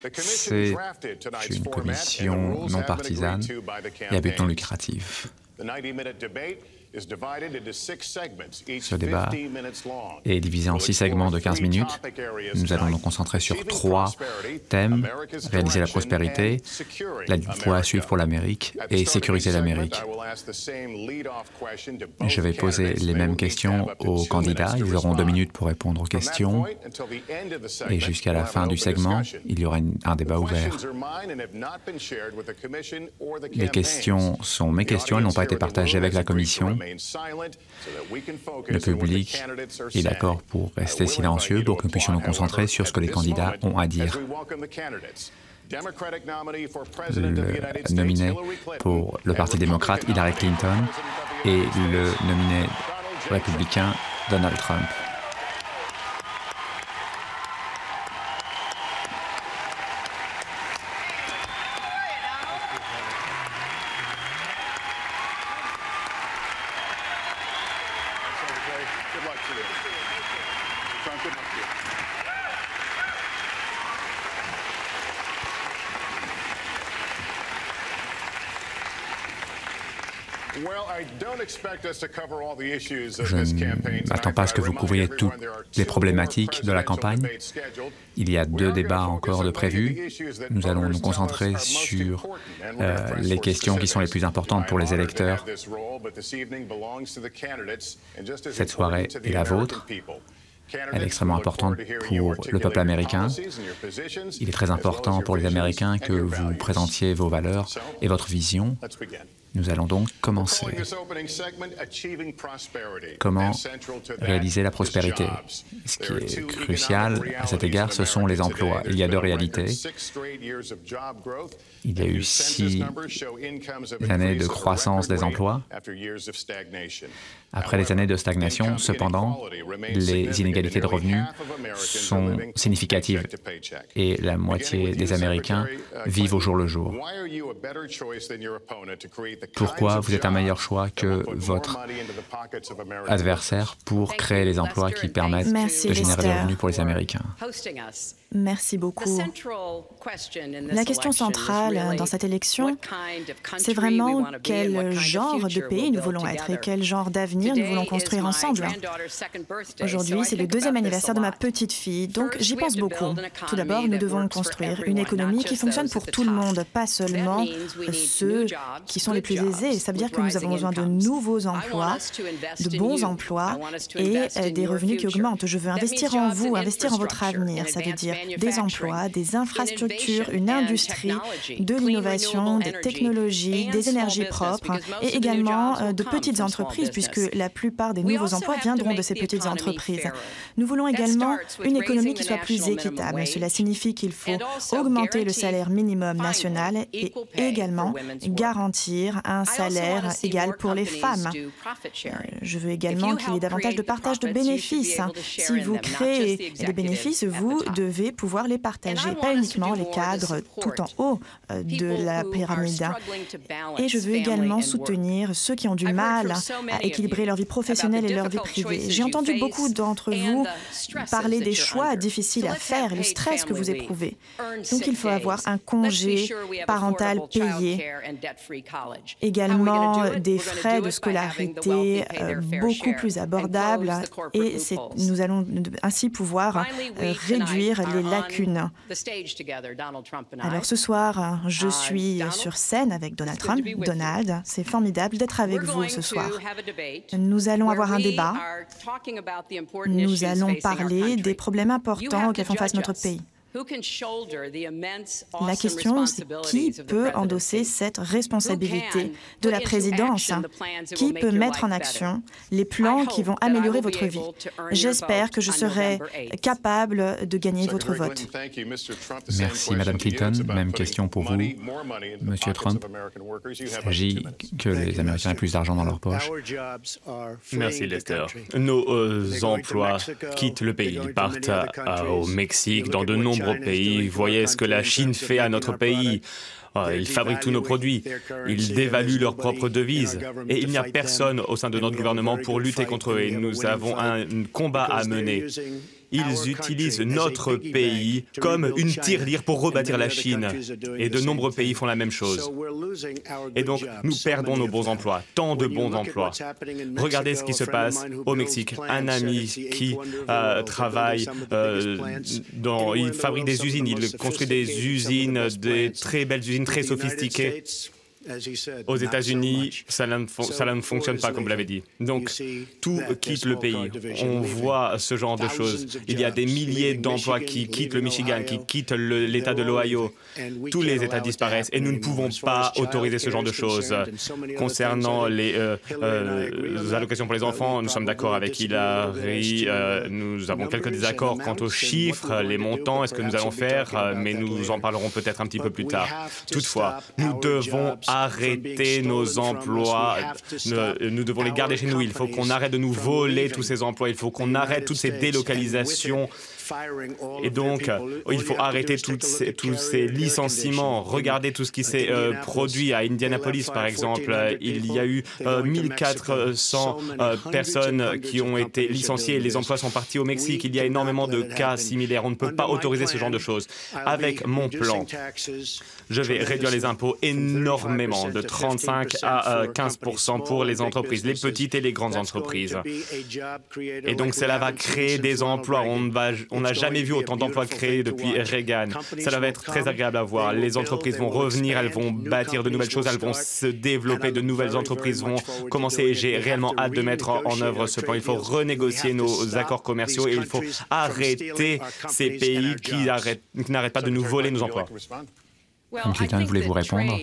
C'est une commission non partisane et à but non lucratif. Ce débat est divisé en 6 segments de 15 minutes. Nous allons nous concentrer sur 3 thèmes: réaliser la prospérité, la voie à suivre pour l'Amérique et sécuriser l'Amérique. Je vais poser les mêmes questions aux candidats. Ils auront 2 minutes pour répondre aux questions. Et jusqu'à la fin du segment, il y aura un débat ouvert. Les questions sont mes questions, elles n'ont pas été partagées avec la Commission. Le public est d'accord pour rester silencieux pour que nous puissions nous concentrer sur ce que les candidats ont à dire. Le nominé pour le Parti démocrate, Hillary Clinton, et le nominé républicain, Donald Trump. Je n'attends pas à ce que vous couvriez toutes les problématiques de la campagne. Il y a 2 débats encore de prévus. Nous allons nous concentrer sur les questions qui sont les plus importantes pour les électeurs. Cette soirée est la vôtre. Elle est extrêmement importante pour le peuple américain. Il est très important pour les Américains que vous présentiez vos valeurs et votre vision. Nous allons donc commencer. Comment réaliser la prospérité? Ce qui est crucial à cet égard, ce sont les emplois. Il y a 2 réalités. Il y a eu 6 années de croissance des emplois. Après les années de stagnation, cependant, les inégalités de revenus sont significatives et la moitié des Américains vivent au jour le jour. Pourquoi vous êtes un meilleur choix que votre adversaire pour créer les emplois qui permettent de générer des revenus pour les Américains? Merci beaucoup. La question centrale dans cette élection, c'est vraiment quel genre de pays nous voulons être et quel genre d'avenir nous voulons construire ensemble. Aujourd'hui, c'est le 2e anniversaire de ma petite fille, donc j'y pense beaucoup. Tout d'abord, nous devons construire une économie qui fonctionne pour tout le monde, pas seulement ceux qui sont les plus aisés. Ça veut dire que nous avons besoin de nouveaux emplois, de bons emplois et des revenus qui augmentent. Je veux investir en vous, investir en votre avenir. Ça veut dire des emplois, des infrastructures, une industrie, de l'innovation, des technologies, des énergies propres et également de petites entreprises, puisque la plupart des nouveaux emplois viendront de ces petites entreprises. Nous voulons également une économie qui soit plus équitable. Cela signifie qu'il faut augmenter le salaire minimum national et également garantir un salaire égal pour les femmes. Je veux également qu'il y ait davantage de partage de bénéfices. Si vous créez des bénéfices, vous devez pouvoir les partager, pas uniquement les cadres tout en haut de la pyramide. Et je veux également soutenir ceux qui ont du mal à équilibrer leur vie professionnelle et leur vie privée. J'ai entendu beaucoup d'entre vous parler des choix difficiles à faire et le stress que vous éprouvez. Donc il faut avoir un congé parental payé, également des frais de scolarité beaucoup plus abordables et nous allons ainsi pouvoir réduire les lacunes. Alors ce soir, je suis sur scène avec Donald Trump. Donald, c'est formidable d'être avec vous ce soir. Nous allons avoir un débat. Nous allons parler des problèmes importants auxquels font face notre pays. La question, c'est qui peut endosser cette responsabilité de la présidence? Qui peut mettre en action les plans qui vont améliorer votre vie? J'espère que je serai capable de gagner votre vote. Merci, Madame Clinton. Même question pour vous, Monsieur Trump. Il s'agit que les Américains aient plus d'argent dans leur poche. Merci, Lester. Nos emplois quittent le pays, ils partent au Mexique, dans de nombreux pays. Voyez ce que la Chine fait à notre pays. Ils fabriquent tous nos produits, ils dévaluent leur propre devise et il n'y a personne au sein de notre gouvernement pour lutter contre eux et nous avons un combat à mener. ils utilisent notre pays comme une tirelire pour rebâtir la Chine. Et de nombreux pays font la même chose. Et donc, nous perdons nos bons emplois, tant de bons emplois. Regardez ce qui se passe au Mexique. Un ami qui travaille il fabrique des usines, il construit des usines, des très belles usines, très sophistiquées. Aux États-Unis, ça ne fonctionne pas, comme vous l'avez dit. Donc, tout quitte le pays. On voit ce genre de choses. Il y a des milliers d'emplois qui quittent le Michigan, qui quittent l'État de l'Ohio. Tous les États disparaissent et nous ne pouvons pas autoriser ce genre de choses. Concernant les allocations pour les enfants, nous sommes d'accord avec Hillary. Nous avons quelques désaccords quant aux chiffres, les montants, est-ce que nous allons faire, mais nous en parlerons peut-être un petit peu plus tard. Toutefois, nous devons arrêter nos emplois, nous devons les garder chez nous. Il faut qu'on arrête de nous voler tous ces emplois, il faut qu'on arrête toutes ces délocalisations. Et donc, il faut arrêter tous ces licenciements. Regardez tout ce qui s'est produit à Indianapolis, par exemple. Il y a eu 1400 personnes qui ont été licenciées et les emplois sont partis au Mexique. Il y a énormément de cas similaires. On ne peut pas autoriser ce genre de choses. Avec mon plan, je vais réduire les impôts énormément, de 35 à 15% pour les entreprises, les petites et les grandes entreprises. Et donc, cela va créer des emplois. On n'a jamais vu autant d'emplois créés depuis Reagan. Ça va être très agréable à voir. Les entreprises vont revenir, elles vont bâtir de nouvelles choses, elles vont se développer, de nouvelles entreprises vont commencer. Et j'ai réellement hâte de mettre en œuvre ce plan. Il faut renégocier nos accords commerciaux et il faut arrêter ces pays qui n'arrêtent pas de nous voler nos emplois. Clinton, voulez-vous répondre?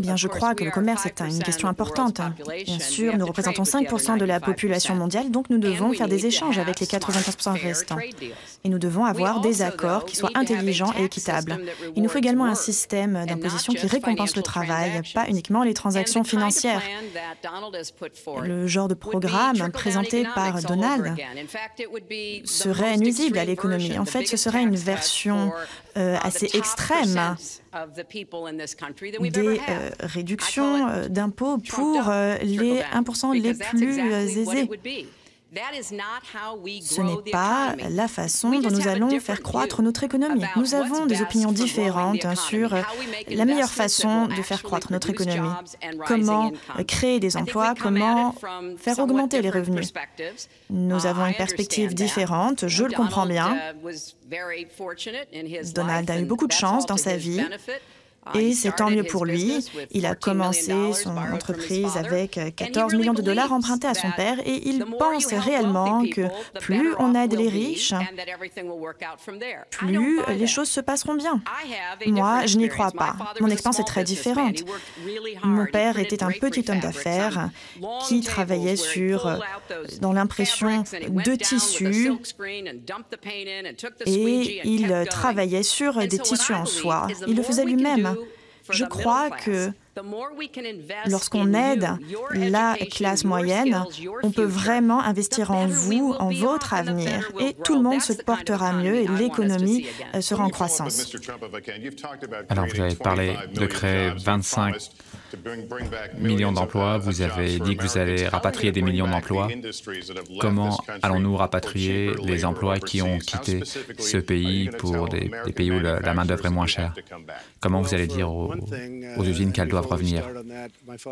Bien, je crois que le commerce est une question importante. Bien sûr, nous représentons 5% de la population mondiale, donc nous devons faire des échanges avec les 95% restants. Et nous devons avoir des accords qui soient intelligents et équitables. Il nous faut également un système d'imposition qui récompense le travail, pas uniquement les transactions financières. Le genre de programme présenté par Donald serait nuisible à l'économie. En fait, ce serait une version assez extrême des réductions d'impôts pour les 1% les plus aisés. Ce n'est pas la façon dont nous allons faire croître notre économie. Nous avons des opinions différentes sur la meilleure façon de faire croître notre économie. Comment créer des emplois, comment faire augmenter les revenus. Nous avons une perspective différente, je le comprends bien. Donald a eu beaucoup de chance dans sa vie. Et c'est tant mieux pour lui. Il a commencé son entreprise avec 14 millions de dollars empruntés à son père et il pense réellement que plus on aide les riches, plus les choses se passeront bien. Moi, je n'y crois pas. Mon expérience est très différente. Mon père était un petit homme d'affaires qui travaillait dans l'impression de tissus et il travaillait sur des tissus en soie. Il le faisait lui-même. Je crois que lorsqu'on aide la classe moyenne, on peut vraiment investir en vous, en votre avenir, et tout le monde se portera mieux et l'économie sera en croissance. Alors, vous avez parlé de créer 25 millions d'emplois, vous avez dit que vous allez rapatrier des millions d'emplois. Comment allons-nous rapatrier les emplois qui ont quitté ce pays pour des pays où la main-d'œuvre est moins chère? Comment vous allez dire aux usines qu'elles doivent revenir?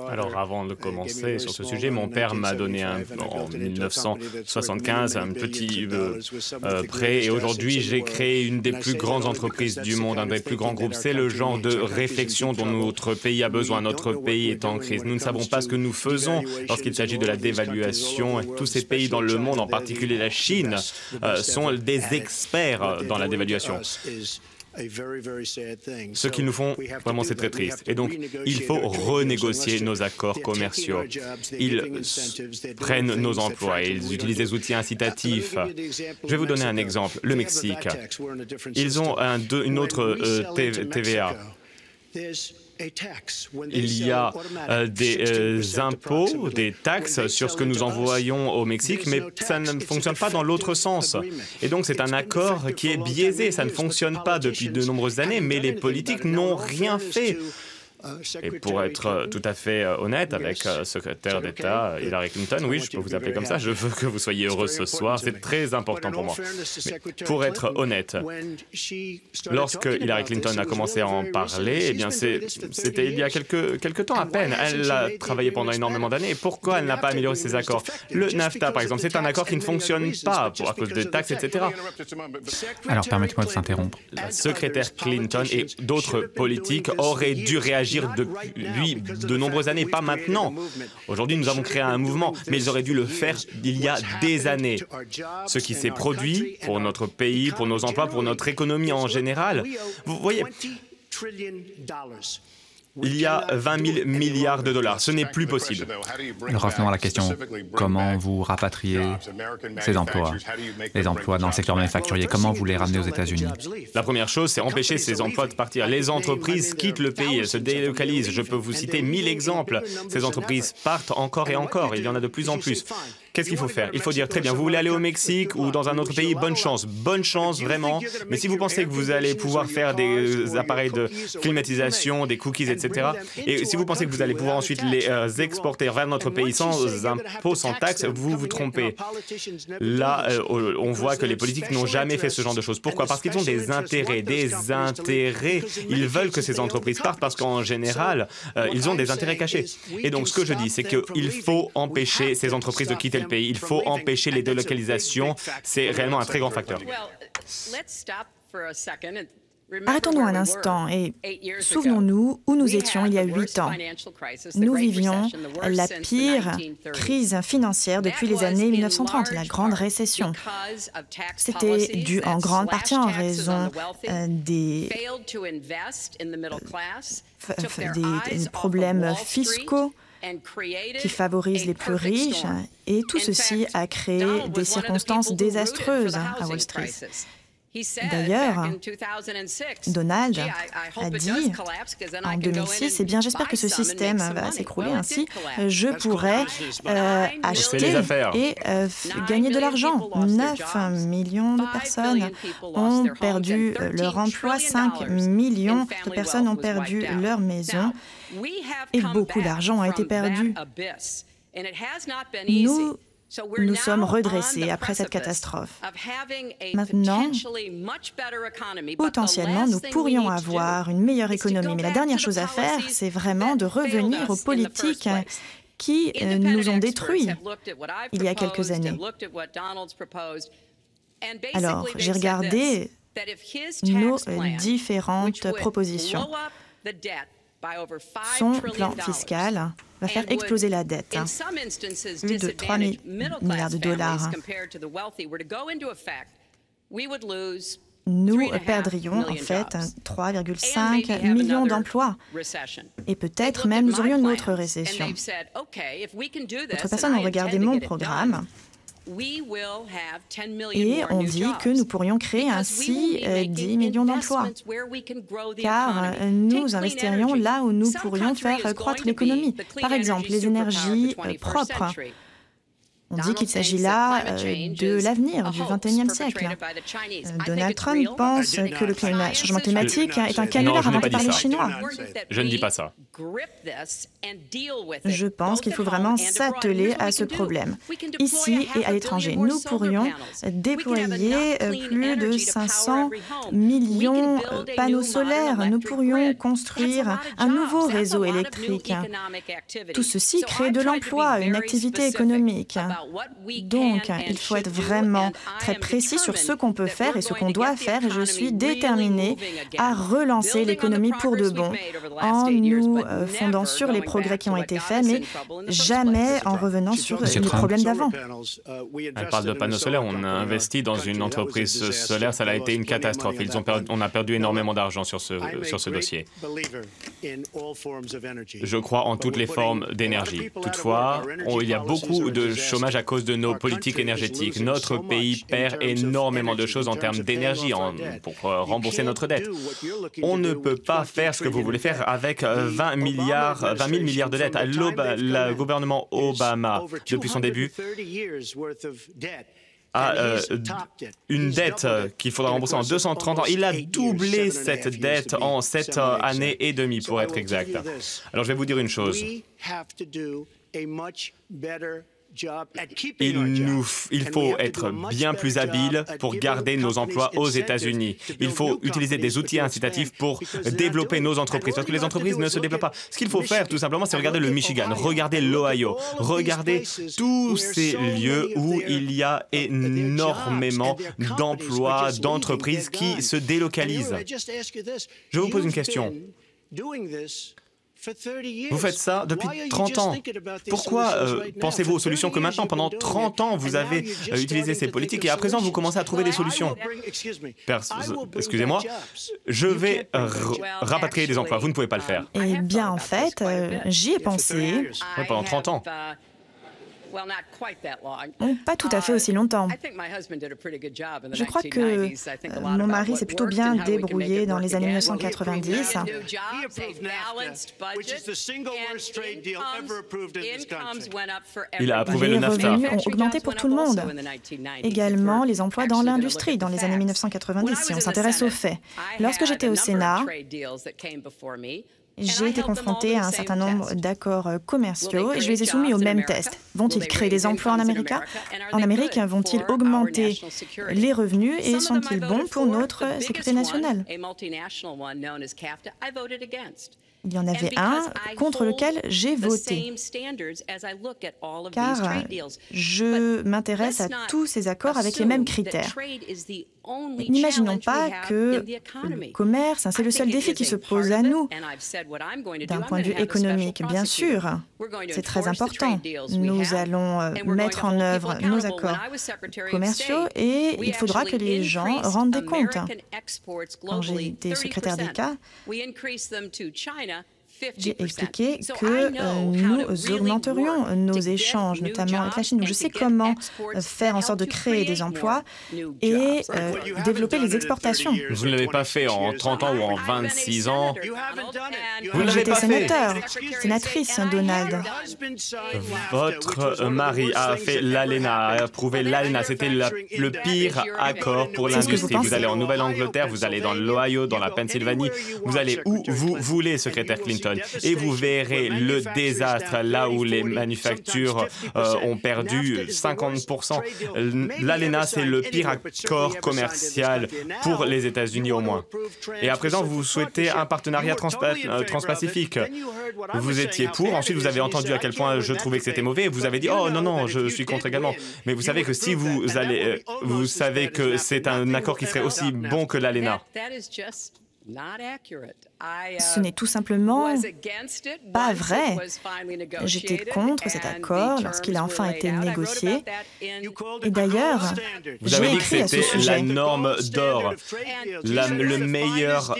Alors, avant de commencer sur ce sujet, mon père m'a donné en 1975 un petit prêt et aujourd'hui, j'ai créé une des plus grandes entreprises du monde, un des plus grands groupes. C'est le genre de réflexion dont notre pays a besoin. Notre pays est en crise. Nous ne savons pas ce que nous faisons lorsqu'il s'agit de la dévaluation. Tous ces pays dans le monde, en particulier la Chine, sont des experts dans la dévaluation. Ce qu'ils nous font, vraiment, c'est très triste. Et donc, il faut renégocier nos accords commerciaux. Ils prennent nos emplois et ils utilisent des outils incitatifs. Je vais vous donner un exemple. Le Mexique. Ils ont une autre TVA. Il y a des impôts, des taxes sur ce que nous envoyons au Mexique, mais ça ne fonctionne pas dans l'autre sens. Et donc c'est un accord qui est biaisé, ça ne fonctionne pas depuis de nombreuses années, mais les politiques n'ont rien fait Et pour être tout à fait honnête avec secrétaire d'État Hillary Clinton, oui, je peux vous appeler comme ça, je veux que vous soyez heureux ce soir, c'est très important pour moi. Mais pour être honnête, lorsque Hillary Clinton a commencé à en parler, eh bien c'était il y a quelques temps à peine. Elle a travaillé pendant énormément d'années. Et pourquoi elle n'a pas amélioré ses accords? Le NAFTA, par exemple, c'est un accord qui ne fonctionne pas à cause des taxes, etc. Alors, permettez-moi de s'interrompre. La secrétaire Clinton et d'autres politiques auraient dû réagir depuis de nombreuses années, pas maintenant. Aujourd'hui, nous avons créé un mouvement, mais ils auraient dû le faire il y a des années. Ce qui s'est produit pour notre pays, pour nos emplois, pour notre économie en général. Vous voyez, il y a 20 000 milliards de dollars. Ce n'est plus possible. Revenons à la question, comment vous rapatriez ces emplois, les emplois dans le secteur manufacturier, comment vous les ramenez aux États-Unis? La première chose, c'est empêcher ces emplois de partir. Les entreprises quittent le pays, elles se délocalisent. Je peux vous citer 1000 exemples. Ces entreprises partent encore et encore. Il y en a de plus en plus. Qu'est-ce qu'il faut faire? Il faut dire, très bien, vous voulez aller au Mexique ou dans un autre pays, bonne chance, vraiment. Mais si vous pensez que vous allez pouvoir faire des appareils de climatisation, des cookies, etc., et si vous pensez que vous allez pouvoir ensuite les exporter vers notre pays sans impôts, sans taxes, vous vous trompez. Là, on voit que les politiques n'ont jamais fait ce genre de choses. Pourquoi? Parce qu'ils ont des intérêts. Ils veulent que ces entreprises partent parce qu'en général, ils ont des intérêts cachés. Et donc, ce que je dis, c'est qu'il faut empêcher ces entreprises de quitter le pays. Il faut empêcher les délocalisations. C'est réellement un très grand facteur. Arrêtons-nous un instant et souvenons-nous où nous étions il y a 8 ans. Nous vivions la pire crise financière depuis les années 1930, la grande récession. C'était dû en grande partie en raison des problèmes fiscaux qui favorisent les plus riches, et tout ceci a créé des circonstances désastreuses à Wall Street. D'ailleurs, Donald a dit en 2006, eh bien, j'espère que ce système va s'écrouler, ainsi je pourrai acheter et gagner de l'argent. 9 millions de personnes ont perdu leur emploi, 5 millions de personnes ont perdu leur maison et beaucoup d'argent a été perdu. Nous sommes redressés après cette catastrophe. Maintenant, potentiellement, nous pourrions avoir une meilleure économie. Mais la dernière chose à faire, c'est vraiment de revenir aux politiques qui nous ont détruits il y a quelques années. Alors, j'ai regardé nos différentes propositions. Son plan fiscal va faire exploser la dette, plus de 3 000 milliards de dollars. Nous perdrions en fait 3,5 millions d'emplois et peut-être même nous aurions une autre récession. D'autres personnes ont regardé mon programme et on dit que nous pourrions créer ainsi 10 millions d'emplois, car nous investirions là où nous pourrions faire croître l'économie. Par exemple, les énergies propres. On dit qu'il s'agit là de l'avenir du XXIe siècle. Donald Trump pense que le changement climatique est un canular inventé par les Chinois. Je ne dis pas ça. Je pense qu'il faut vraiment s'atteler à ce problème, ici et à l'étranger. Nous pourrions déployer plus de 500 millions de panneaux solaires. Nous pourrions construire un nouveau réseau électrique. Tout ceci crée de l'emploi, une activité économique. Donc, il faut être vraiment très précis sur ce qu'on peut faire et ce qu'on doit faire. Et je suis déterminée à relancer l'économie pour de bon en nous fondant sur les progrès qui ont été faits, mais jamais en revenant sur les problèmes d'avant. Elle parle de panneaux solaires. On a investi dans une entreprise solaire. Ça a été une catastrophe. On a perdu énormément d'argent sur ce dossier. Je crois en toutes les formes d'énergie. Toutefois, il y a beaucoup de chômage à cause de nos politiques énergétiques. Notre pays perd énormément de choses en termes d'énergie pour rembourser notre dette. On ne peut pas faire ce que vous voulez faire avec 20 000 milliards de dettes. Le gouvernement Obama, depuis son début, a une dette qu'il faudra rembourser en 230 ans. Il a doublé cette dette en 7 années et demie, pour être exact. Alors, je vais vous dire une chose. Il faut être bien plus habile pour garder nos emplois aux États-Unis. Il faut utiliser des outils incitatifs pour développer nos entreprises, parce que les entreprises ne se développent pas. Ce qu'il faut faire, tout simplement, c'est regarder le Michigan, regarder l'Ohio, regarder tous ces lieux où il y a énormément d'emplois, d'entreprises qui se délocalisent. Je vous pose une question. Vous faites ça depuis 30 ans. Pourquoi pensez-vous aux solutions que maintenant, pendant 30 ans, vous avez utilisé ces politiques et à présent, vous commencez à trouver des solutions? Excusez-moi, je vais rapatrier des emplois. Vous ne pouvez pas le faire. Eh bien, en fait, j'y ai pensé. Oui, pendant 30 ans. Pas tout à fait aussi longtemps. Je crois que mon mari s'est plutôt bien débrouillé dans les années 1990. Il a approuvé le NAFTA. Les revenus ont augmenté pour tout le monde. Également, les emplois dans l'industrie dans les années 1990, si on s'intéresse aux faits. Lorsque j'étais au Sénat, j'ai été confrontée à un certain nombre d'accords commerciaux et je les ai soumis au même test. Vont-ils créer des emplois en Amérique? Vont-ils augmenter les revenus et sont-ils bons pour notre sécurité nationale? Il y en avait un contre lequel j'ai voté, car je m'intéresse à tous ces accords avec les mêmes critères. N'imaginons pas que le commerce, c'est le seul défi qui se pose à nous d'un point de vue économique. Bien sûr, c'est très important. Nous allons mettre en œuvre nos accords commerciaux et il faudra que les gens rendent des comptes. Quand j'ai été secrétaire d'État, j'ai expliqué que nous augmenterions nos échanges, notamment avec la Chine. Donc, je sais comment faire en sorte de créer des emplois et développer les exportations. Vous ne l'avez pas fait en 30 ans ou en 26 ans. Vous ne l'avez J'étais pas fait. sénatrice, Donald. Votre mari a fait l'ALENA, a approuvé l'ALENA. C'était le pire accord pour l'industrie. Vous allez en Nouvelle-Angleterre, vous allez dans l'Ohio, dans la Pennsylvanie, vous allez où vous voulez, secrétaire Clinton. Et vous verrez le désastre là où les manufactures ont perdu 50%. L'ALENA, c'est le pire accord commercial pour les États-Unis au moins. Et à présent, vous souhaitez un partenariat transpacifique. Vous étiez pour, ensuite vous avez entendu à quel point je trouvais que c'était mauvais, et vous avez dit « Oh non, non, je suis contre également ». Mais vous savez que si vous savez que c'est un accord qui serait aussi bon que l'ALENA. Ce n'est tout simplement pas vrai. J'étais contre cet accord lorsqu'il a enfin été négocié. Et d'ailleurs, vous avez dit que c'était la norme d'or, le meilleur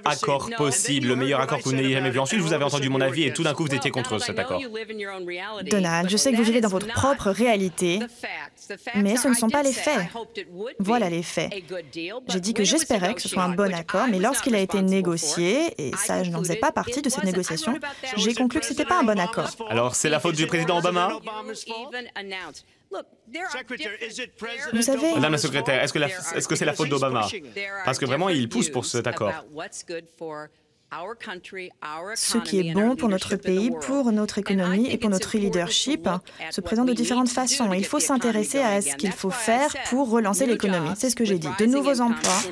accord possible, le meilleur accord que vous n'ayez jamais vu. Ensuite, vous avez entendu mon avis et tout d'un coup, vous étiez contre cet accord. Donald, je sais que vous vivez dans votre propre réalité, mais ce ne sont pas les faits. Voilà les faits. J'ai dit que j'espérais que ce soit un bon accord, mais lorsqu'il a été négocié, et ça, je n'en faisais pas partie de cette négociation, j'ai conclu que ce n'était pas un bon accord. Alors, c'est la faute du président Obama? Vous savez... Madame la secrétaire, est-ce que c'est la faute d'Obama? Parce que vraiment, il pousse pour cet accord. Ce qui est bon pour notre pays, pour notre économie et pour notre leadership se présente de différentes façons. Il faut s'intéresser à ce qu'il faut faire pour relancer l'économie. C'est ce que j'ai dit. De nouveaux emplois,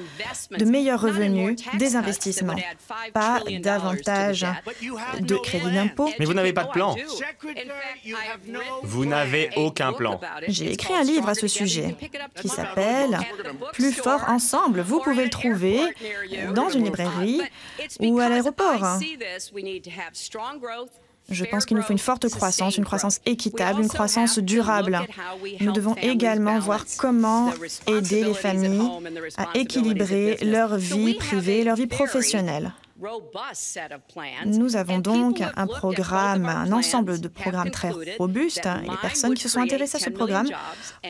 de meilleurs revenus, des investissements. Pas davantage de crédits d'impôt. Mais vous n'avez pas de plan. Vous n'avez aucun plan. J'ai écrit un livre à ce sujet qui s'appelle « Plus fort ensemble ». Vous pouvez le trouver dans une librairie ou à l'aéroport. Je pense qu'il nous faut une forte croissance, une croissance équitable, une croissance durable. Nous devons également voir comment aider les familles à équilibrer leur vie privée et leur vie professionnelle. Nous avons donc un programme, un ensemble de programmes très robustes. Les personnes qui se sont intéressées à ce programme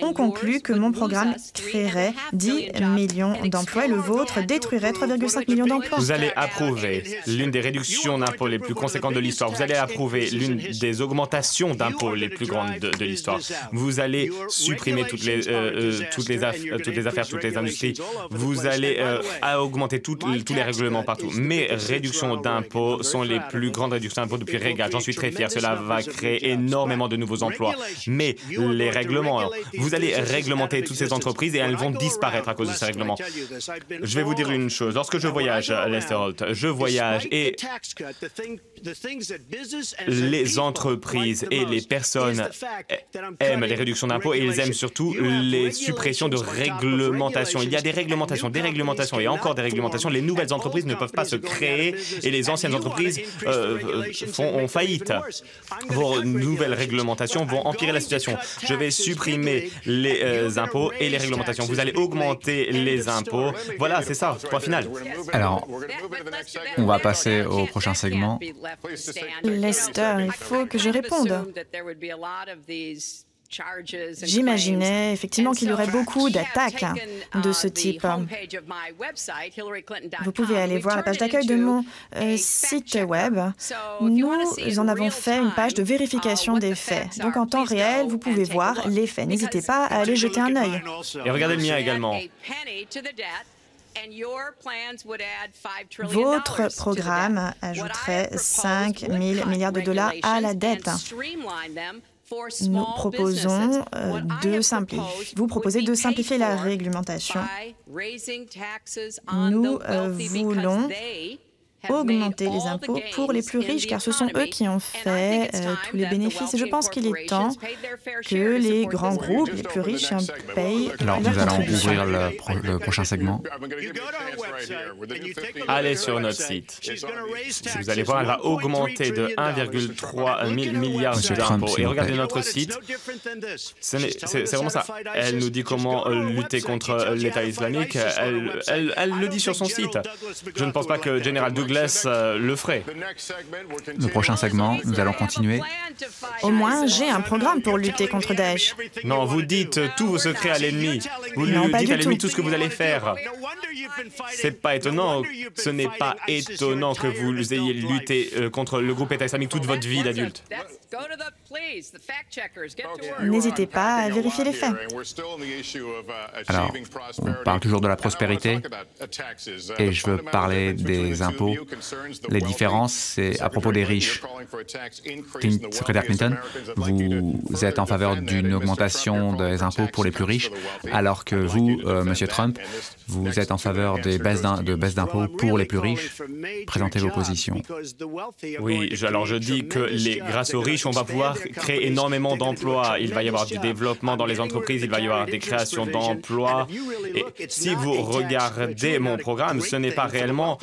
ont conclu que mon programme créerait 10 millions d'emplois et le vôtre détruirait 3,5 millions d'emplois. Vous allez approuver l'une des réductions d'impôts les plus conséquentes de l'histoire. Vous allez approuver l'une des augmentations d'impôts les plus grandes de l'histoire. Vous allez supprimer toutes les affaires, toutes les industries. Vous allez augmenter tous les règlements partout. Mes réductions d'impôts sont les plus grandes réductions d'impôts depuis Reagan. J'en suis très fier. Cela va créer énormément de nouveaux emplois. Mais les règlements, vous allez réglementer toutes ces entreprises et elles vont disparaître à cause de ces règlements. Je vais vous dire une chose. Lorsque je voyage, Lester Holt, je voyage et les entreprises et les personnes aiment les réductions d'impôts et ils aiment surtout les suppressions de réglementations. Il y a des réglementations et encore des réglementations. Les nouvelles entreprises ne peuvent pas se créer et les anciennes entreprises font faillite. Vos nouvelles réglementations vont empirer la situation. Je vais supprimer les impôts et les réglementations. Vous allez augmenter les impôts. Voilà, c'est ça, point final. Alors, on va passer au prochain segment. Lester, il faut que je réponde. J'imaginais effectivement qu'il y aurait beaucoup d'attaques de ce type. Vous pouvez aller voir la page d'accueil de mon site web. Nous en avons fait une page de vérification des faits. Donc en temps réel, vous pouvez voir les faits. N'hésitez pas à aller jeter un œil. Et regardez le mien également. Votre programme ajouterait 5 000 milliards de dollars à la dette. Nous proposons vous proposez de simplifier la réglementation. Nous voulons augmenter les impôts pour les plus riches, car ce sont eux qui ont fait tous les bénéfices. Et je pense qu'il est temps que les grands groupes, les plus riches, payent. Alors, nous allons ouvrir le prochain segment. Allez sur notre site. Vous allez voir, elle va augmenter de 1,3 milliard d'impôts. Et regardez notre site. C'est vraiment ça. Elle nous dit comment lutter contre l'État islamique. Elle le dit sur son site. Je ne pense pas que General Douglas le ferait. Le prochain segment, nous allons continuer. Au moins, j'ai un programme pour lutter contre Daesh. Non, vous dites tous vos secrets à l'ennemi. Vous lui dites à l'ennemi tout ce que vous allez faire. C'est pas étonnant. Ce n'est pas étonnant que vous ayez lutté contre le groupe État islamique toute votre vie d'adulte. N'hésitez pas à vérifier les faits. Alors, on parle toujours de la prospérité et je veux parler des impôts. Les différences, c'est à propos des riches. Secrétaire Clinton, vous êtes en faveur d'une augmentation des impôts pour les plus riches, alors que vous, Monsieur Trump, vous êtes en faveur de baisse d'impôts pour les plus riches. Présentez vos positions. Oui, alors je dis que grâce aux riches, on va pouvoir créer énormément d'emplois. Il va y avoir du développement dans les entreprises, il va y avoir des créations d'emplois. Et si vous regardez mon programme, ce n'est pas réellement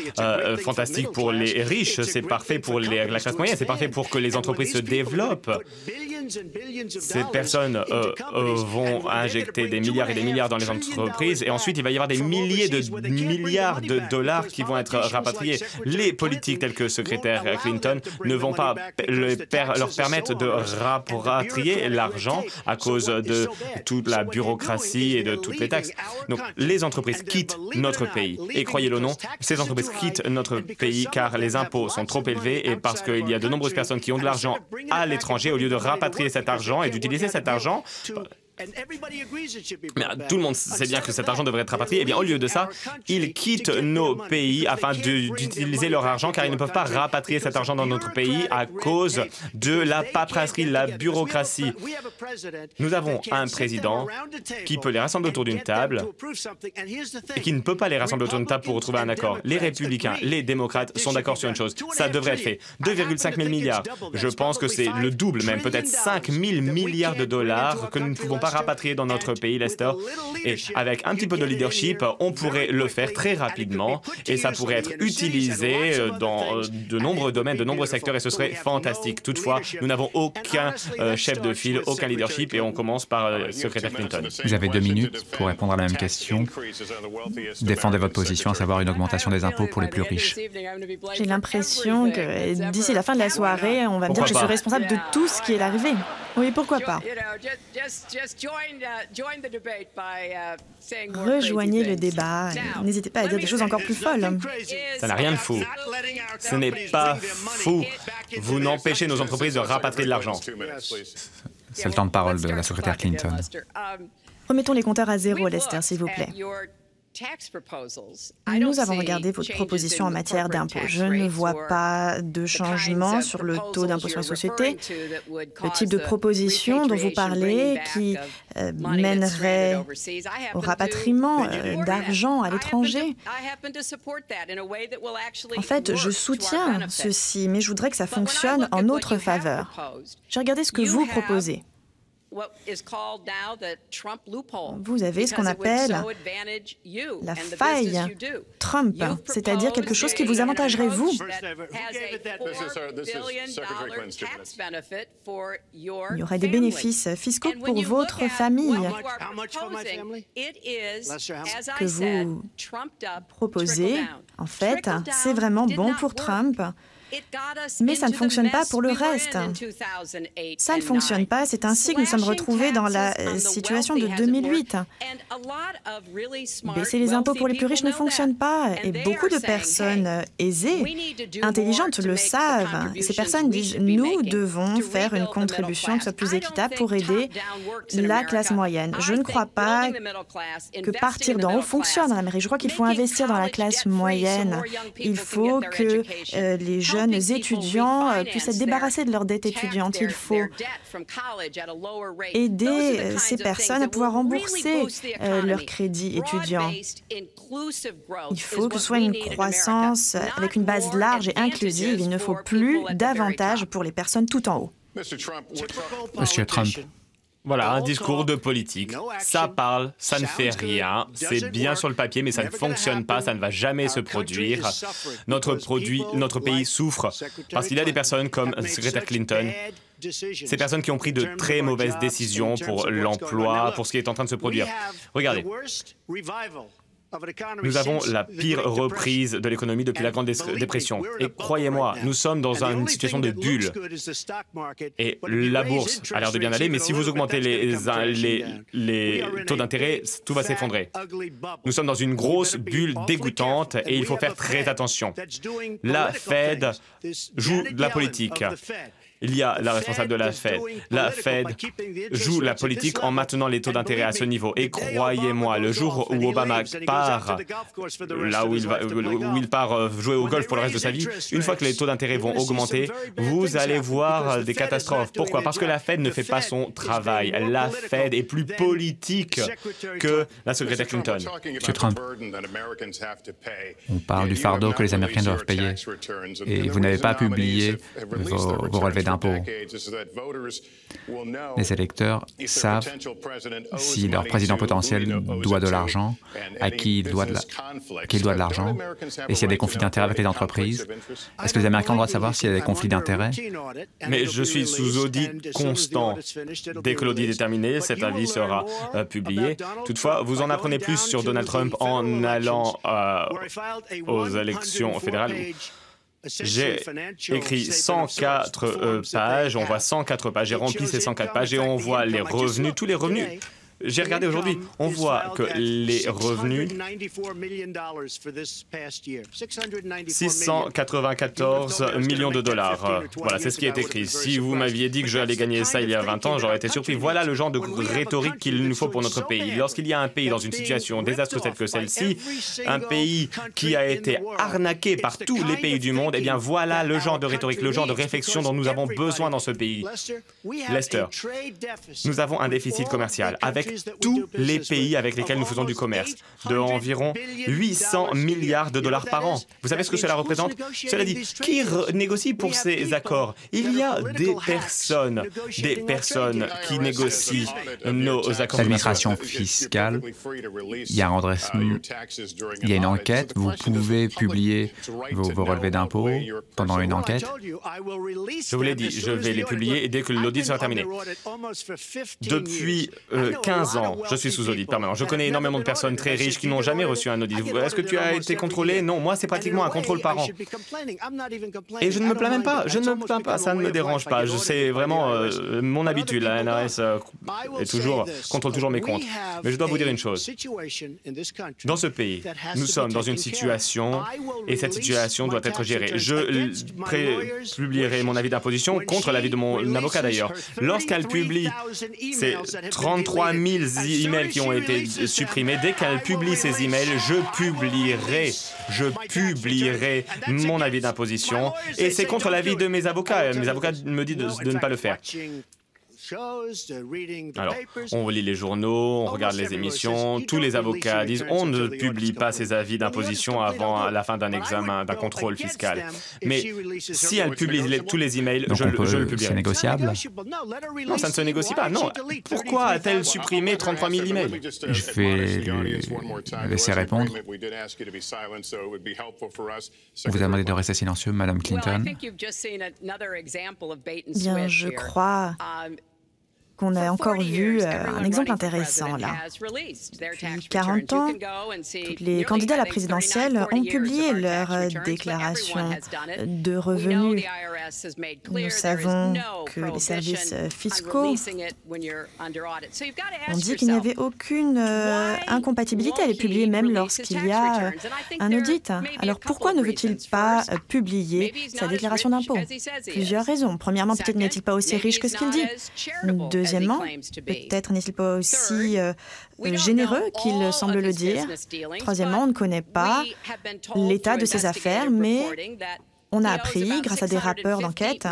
fantastique pour les riches, c'est parfait pour la classe moyenne, c'est parfait pour que les entreprises se développent. Ces personnes vont injecter des milliards et des milliards dans les entreprises et ensuite il va y avoir des milliers de milliards de dollars qui vont être rapatriés. Les politiques tels que le secrétaire Clinton ne vont pas leur permettre de rapatrier l'argent à cause de toute la bureaucratie et de toutes les taxes. Donc les entreprises quittent notre pays. Et croyez-le ou non, ces entreprises quittent notre pays car les impôts sont trop élevés et parce qu'il y a de nombreuses personnes qui ont de l'argent à l'étranger au lieu de rapatrier cet argent et d'utiliser cet argent. Mais tout le monde sait bien que cet argent devrait être rapatrié. Eh bien, au lieu de ça, ils quittent nos pays afin d'utiliser leur argent car ils ne peuvent pas rapatrier cet argent dans notre pays à cause de la paperasserie, la bureaucratie. Nous avons un président qui peut les rassembler autour d'une table et qui ne peut pas les rassembler autour d'une table pour retrouver un accord. Les républicains, les démocrates sont d'accord sur une chose. Ça devrait être fait. 2,5 000 milliards. Je pense que c'est le double même, peut-être 5 000 milliards de dollars que nous ne pouvons pas va rapatrier dans notre pays, Lester. Et avec un petit peu de leadership, on pourrait le faire très rapidement et ça pourrait être utilisé dans de nombreux domaines, de nombreux secteurs et ce serait fantastique. Toutefois, nous n'avons aucun chef de file, aucun leadership et on commence par le secrétaire Clinton. Vous avez 2 minutes pour répondre à la même question. Défendez votre position, à savoir une augmentation des impôts pour les plus riches. J'ai l'impression que d'ici la fin de la soirée, on va me dire que je suis responsable de tout ce qui est arrivé. Oui, pourquoi pas? Rejoignez le débat. N'hésitez pas à dire des choses encore plus folles. Ça n'a rien de fou. Ce n'est pas fou. Vous n'empêchez nos entreprises de rapatrier de l'argent. C'est le temps de parole de la secrétaire Clinton. Remettons les compteurs à zéro, Lester, s'il vous plaît. Nous avons regardé votre proposition en matière d'impôt. Je ne vois pas de changement sur le taux d'impôt sur les sociétés. Le type de proposition dont vous parlez qui mènerait au rapatriement d'argent à l'étranger. En fait, je soutiens ceci, mais je voudrais que ça fonctionne en notre faveur. J'ai regardé ce que vous proposez. Vous avez ce qu'on appelle la faille Trump, c'est-à-dire quelque chose qui vous avantagerait, vous. Il y aurait des bénéfices fiscaux pour votre famille. Ce que vous proposez, en fait, c'est vraiment bon pour Trump. Mais ça ne fonctionne pas pour le reste. Ça ne fonctionne pas. C'est ainsi que nous sommes retrouvés dans la situation de 2008. Baisser les impôts pour les plus riches ne fonctionne pas. Et beaucoup de personnes aisées, intelligentes le savent. Ces personnes disent, nous devons faire une contribution qui soit plus équitable pour aider la classe moyenne. Je ne crois pas que partir d'en haut fonctionne en Amérique. Je crois qu'il faut investir dans la classe moyenne. Il faut que les jeunes étudiants puissent être débarrassés de leur dette étudiante. Il faut aider ces personnes à pouvoir rembourser leur crédit étudiant. Il faut que ce soit une croissance avec une base large et inclusive. Il ne faut plus d'avantages pour les personnes tout en haut. Monsieur Trump. Voilà, un discours de politique. Ça parle, ça ne fait rien. C'est bien sur le papier, mais ça ne fonctionne pas, ça ne va jamais se produire. Notre pays souffre parce qu'il y a des personnes comme le secrétaire Clinton, ces personnes qui ont pris de très mauvaises décisions pour l'emploi, pour ce qui est en train de se produire. Regardez. Nous avons la pire reprise de l'économie depuis la Grande Dépression. Et croyez-moi, nous sommes dans une situation de bulle. Et la bourse a l'air de bien aller, mais si vous augmentez les taux d'intérêt, tout va s'effondrer. Nous sommes dans une grosse bulle dégoûtante et il faut faire très attention. La Fed joue de la politique. Il y a la responsable de la Fed. La Fed joue la politique en maintenant les taux d'intérêt à ce niveau. Et croyez-moi, le jour où Obama part là où il part jouer au golf pour le reste de sa vie, une fois que les taux d'intérêt vont augmenter, vous allez voir des catastrophes. Pourquoi? Parce que la Fed ne fait pas son travail. La Fed est plus politique que la secrétaire Clinton. Monsieur Trump, on parle du fardeau que les Américains doivent payer. Et vous n'avez pas publié vos relevés d'impôts. Les électeurs savent si leur président potentiel doit de l'argent, à qui il doit de l'argent, et s'il y a des conflits d'intérêts avec les entreprises. Est-ce que les Américains ont le droit de savoir s'il y a des conflits d'intérêts? Mais je suis sous audit constant. Dès que l'audit est terminé, cet avis sera publié. Toutefois, vous en apprenez plus sur Donald Trump en allant aux élections fédérales. J'ai écrit 104 pages, on voit 104 pages, j'ai rempli ces 104 pages et on voit les revenus, tous les revenus. J'ai regardé aujourd'hui, on voit que les revenus, 694 millions de dollars. Voilà, c'est ce qui est écrit. Si vous m'aviez dit que j'allais gagner ça il y a 20 ans, j'aurais été surpris. Voilà le genre de rhétorique qu'il nous faut pour notre pays. Lorsqu'il y a un pays dans une situation désastreuse telle que celle-ci, un pays qui a été arnaqué par tous les pays du monde, eh bien voilà le genre de rhétorique, le genre de réflexion dont nous avons besoin dans ce pays. Lester, nous avons un déficit commercial avec avec tous les pays avec lesquels nous faisons du commerce, de environ 800 milliards de dollars par an. Vous savez ce que cela représente? Cela dit, qui négocie pour ces accords? Il y a des personnes qui négocient nos accords. L'administration fiscale, il y a une enquête, vous pouvez publier vos relevés d'impôts pendant une enquête. Je vous l'ai dit, je vais les publier et dès que l'audit sera terminé. Depuis 15 ans, je suis sous audit permanent. Je connais énormément de personnes très riches qui n'ont jamais reçu un audit. Est-ce que tu as été contrôlé? Non, moi c'est pratiquement un contrôle par an. Et je ne me plains même pas, je ne me plains pas, ça ne me dérange pas. C'est vraiment mon habitude. La NRS contrôle toujours mes comptes. Mais je dois vous dire une chose. Dans ce pays, nous sommes dans une situation et cette situation doit être gérée. Je publierai mon avis d'imposition contre l'avis de mon avocat d'ailleurs. Lorsqu'elle publie ces 33 000 emails qui ont été supprimés, dès qu'elle publie ces emails, je publierai mon avis d'imposition et c'est contre l'avis de mes avocats. Mes avocats me disent de ne pas le faire. Alors, on lit les journaux, on regarde les émissions, tous les avocats disent on ne publie pas ses avis d'imposition avant la fin d'un examen, d'un contrôle fiscal. Mais si elle publie tous les emails, je le publierai. C'est négociable? Non, ça ne se négocie pas. Non. Pourquoi a-t-elle supprimé 33 000 emails? Je vais lui laisser répondre. On vous a demandé de rester silencieux, Madame Clinton. Bien, je crois qu'on a encore vu un exemple intéressant là. Depuis 40 ans, tous les candidats à la présidentielle ont publié leur déclaration de revenus. Nous savons que les services fiscaux ont dit qu'il n'y avait aucune incompatibilité à les publier même lorsqu'il y a un audit. Alors pourquoi ne veut-il pas publier sa déclaration d'impôt? Plusieurs raisons. Premièrement, peut-être n'est-il pas aussi riche que ce qu'il dit. Deuxièmement, peut-être n'est-il pas aussi généreux qu'il semble le dire. Troisièmement, on ne connaît pas l'état de ses affaires, mais on a appris, grâce à des rappeurs d'enquête,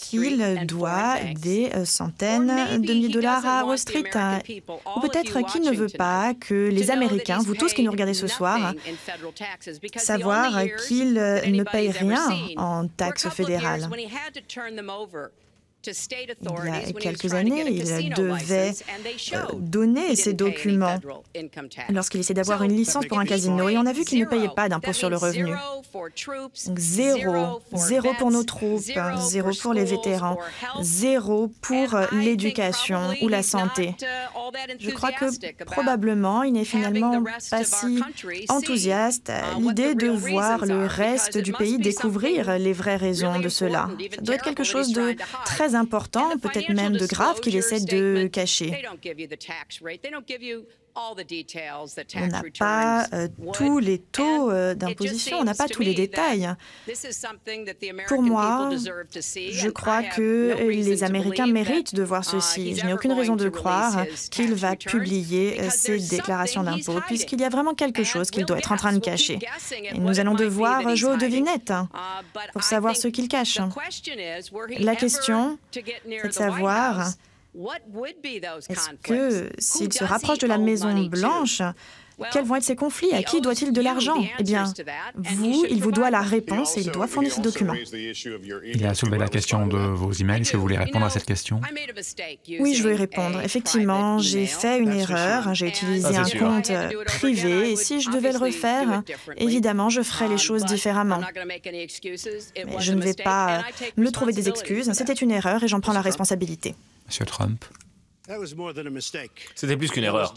qu'il doit des centaines de milliers de dollars à Wall Street. Ou peut-être qu'il ne veut pas que les Américains, vous tous qui nous regardez ce soir, savoir qu'ils ne payent rien en taxes fédérales. Il y a quelques années, il devait donner ces documents lorsqu'il essaie d'avoir une licence pour un casino et on a vu qu'il ne payait pas d'impôt sur le revenu. Donc zéro pour nos troupes, zéro pour les vétérans, zéro pour l'éducation ou la santé. Je crois que probablement il n'est finalement pas si enthousiaste à l'idée de voir le reste du pays découvrir les vraies raisons de cela. Ça doit être quelque chose de très important, peut-être même de grave, qu'il essaie de cacher. On n'a pas tous les taux d'imposition, on n'a pas tous les détails. Pour moi, je crois que les Américains méritent de voir ceci. Je n'ai aucune raison de croire qu'il va publier ses déclarations d'impôts, puisqu'il y a vraiment quelque chose qu'il doit être en train de cacher. Et nous allons devoir jouer aux devinettes pour savoir ce qu'il cache. La question, c'est de savoir... Est-ce que, s'il se rapproche de la Maison-Blanche, quels vont être ces conflits? À qui doit-il de l'argent? Eh bien, il vous doit la réponse et il doit fournir ces documents. Il a soulevé la question de vos emails. Est-ce que vous voulez répondre à cette question? Oui, je veux y répondre. Effectivement, j'ai fait une erreur. J'ai utilisé un compte privé et si je devais le refaire, évidemment, je ferais les choses différemment. Mais je ne vais pas me trouver des excuses. C'était une erreur et j'en prends la responsabilité. Monsieur Trump. C'était plus qu'une erreur.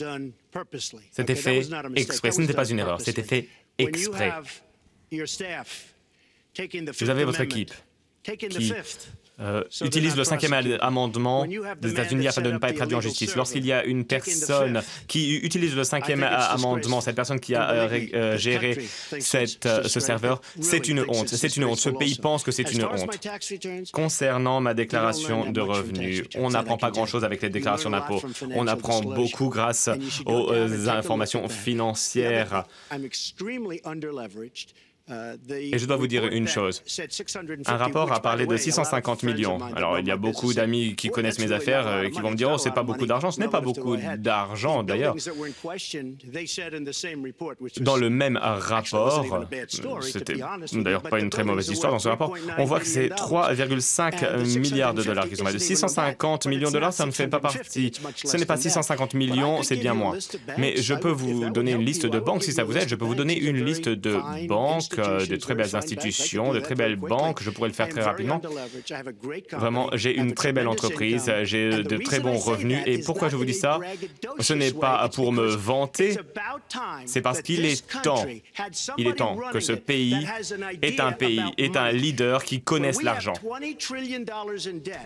C'était fait exprès. Ce n'était pas une erreur, c'était fait exprès. Vous avez votre équipe qui utilise le 5e amendement des États-Unis afin de ne pas être traduit en justice. Lorsqu'il y a une personne qui utilise le 5e amendement, cette personne qui a géré ce serveur, c'est une honte. C'est une honte. Ce pays pense que c'est une honte. Concernant ma déclaration de revenus, on n'apprend pas grand-chose avec les déclarations d'impôts. On apprend beaucoup grâce aux informations financières. Et je dois vous dire une chose. Un rapport a parlé de 650 millions. Alors, il y a beaucoup d'amis qui connaissent mes affaires et qui vont me dire « Oh, c'est pas beaucoup d'argent ». Ce n'est pas beaucoup d'argent, d'ailleurs. Dans le même rapport, c'était d'ailleurs pas une très mauvaise histoire dans ce rapport, on voit que c'est 3,5 milliards de dollars qu'ils ont. De 650 millions de dollars, ça ne fait pas partie. Ce n'est pas 650 millions, c'est bien moins. Mais je peux vous donner une liste de banques si ça vous aide. Je peux vous donner une liste de banques, de très belles institutions, de très belles banques. Je pourrais le faire très rapidement. Vraiment, j'ai une très belle entreprise, j'ai de très bons revenus. Et pourquoi je vous dis ça? Ce n'est pas pour me vanter, c'est parce qu'il est temps. Il est temps que ce pays est un leader qui connaisse l'argent.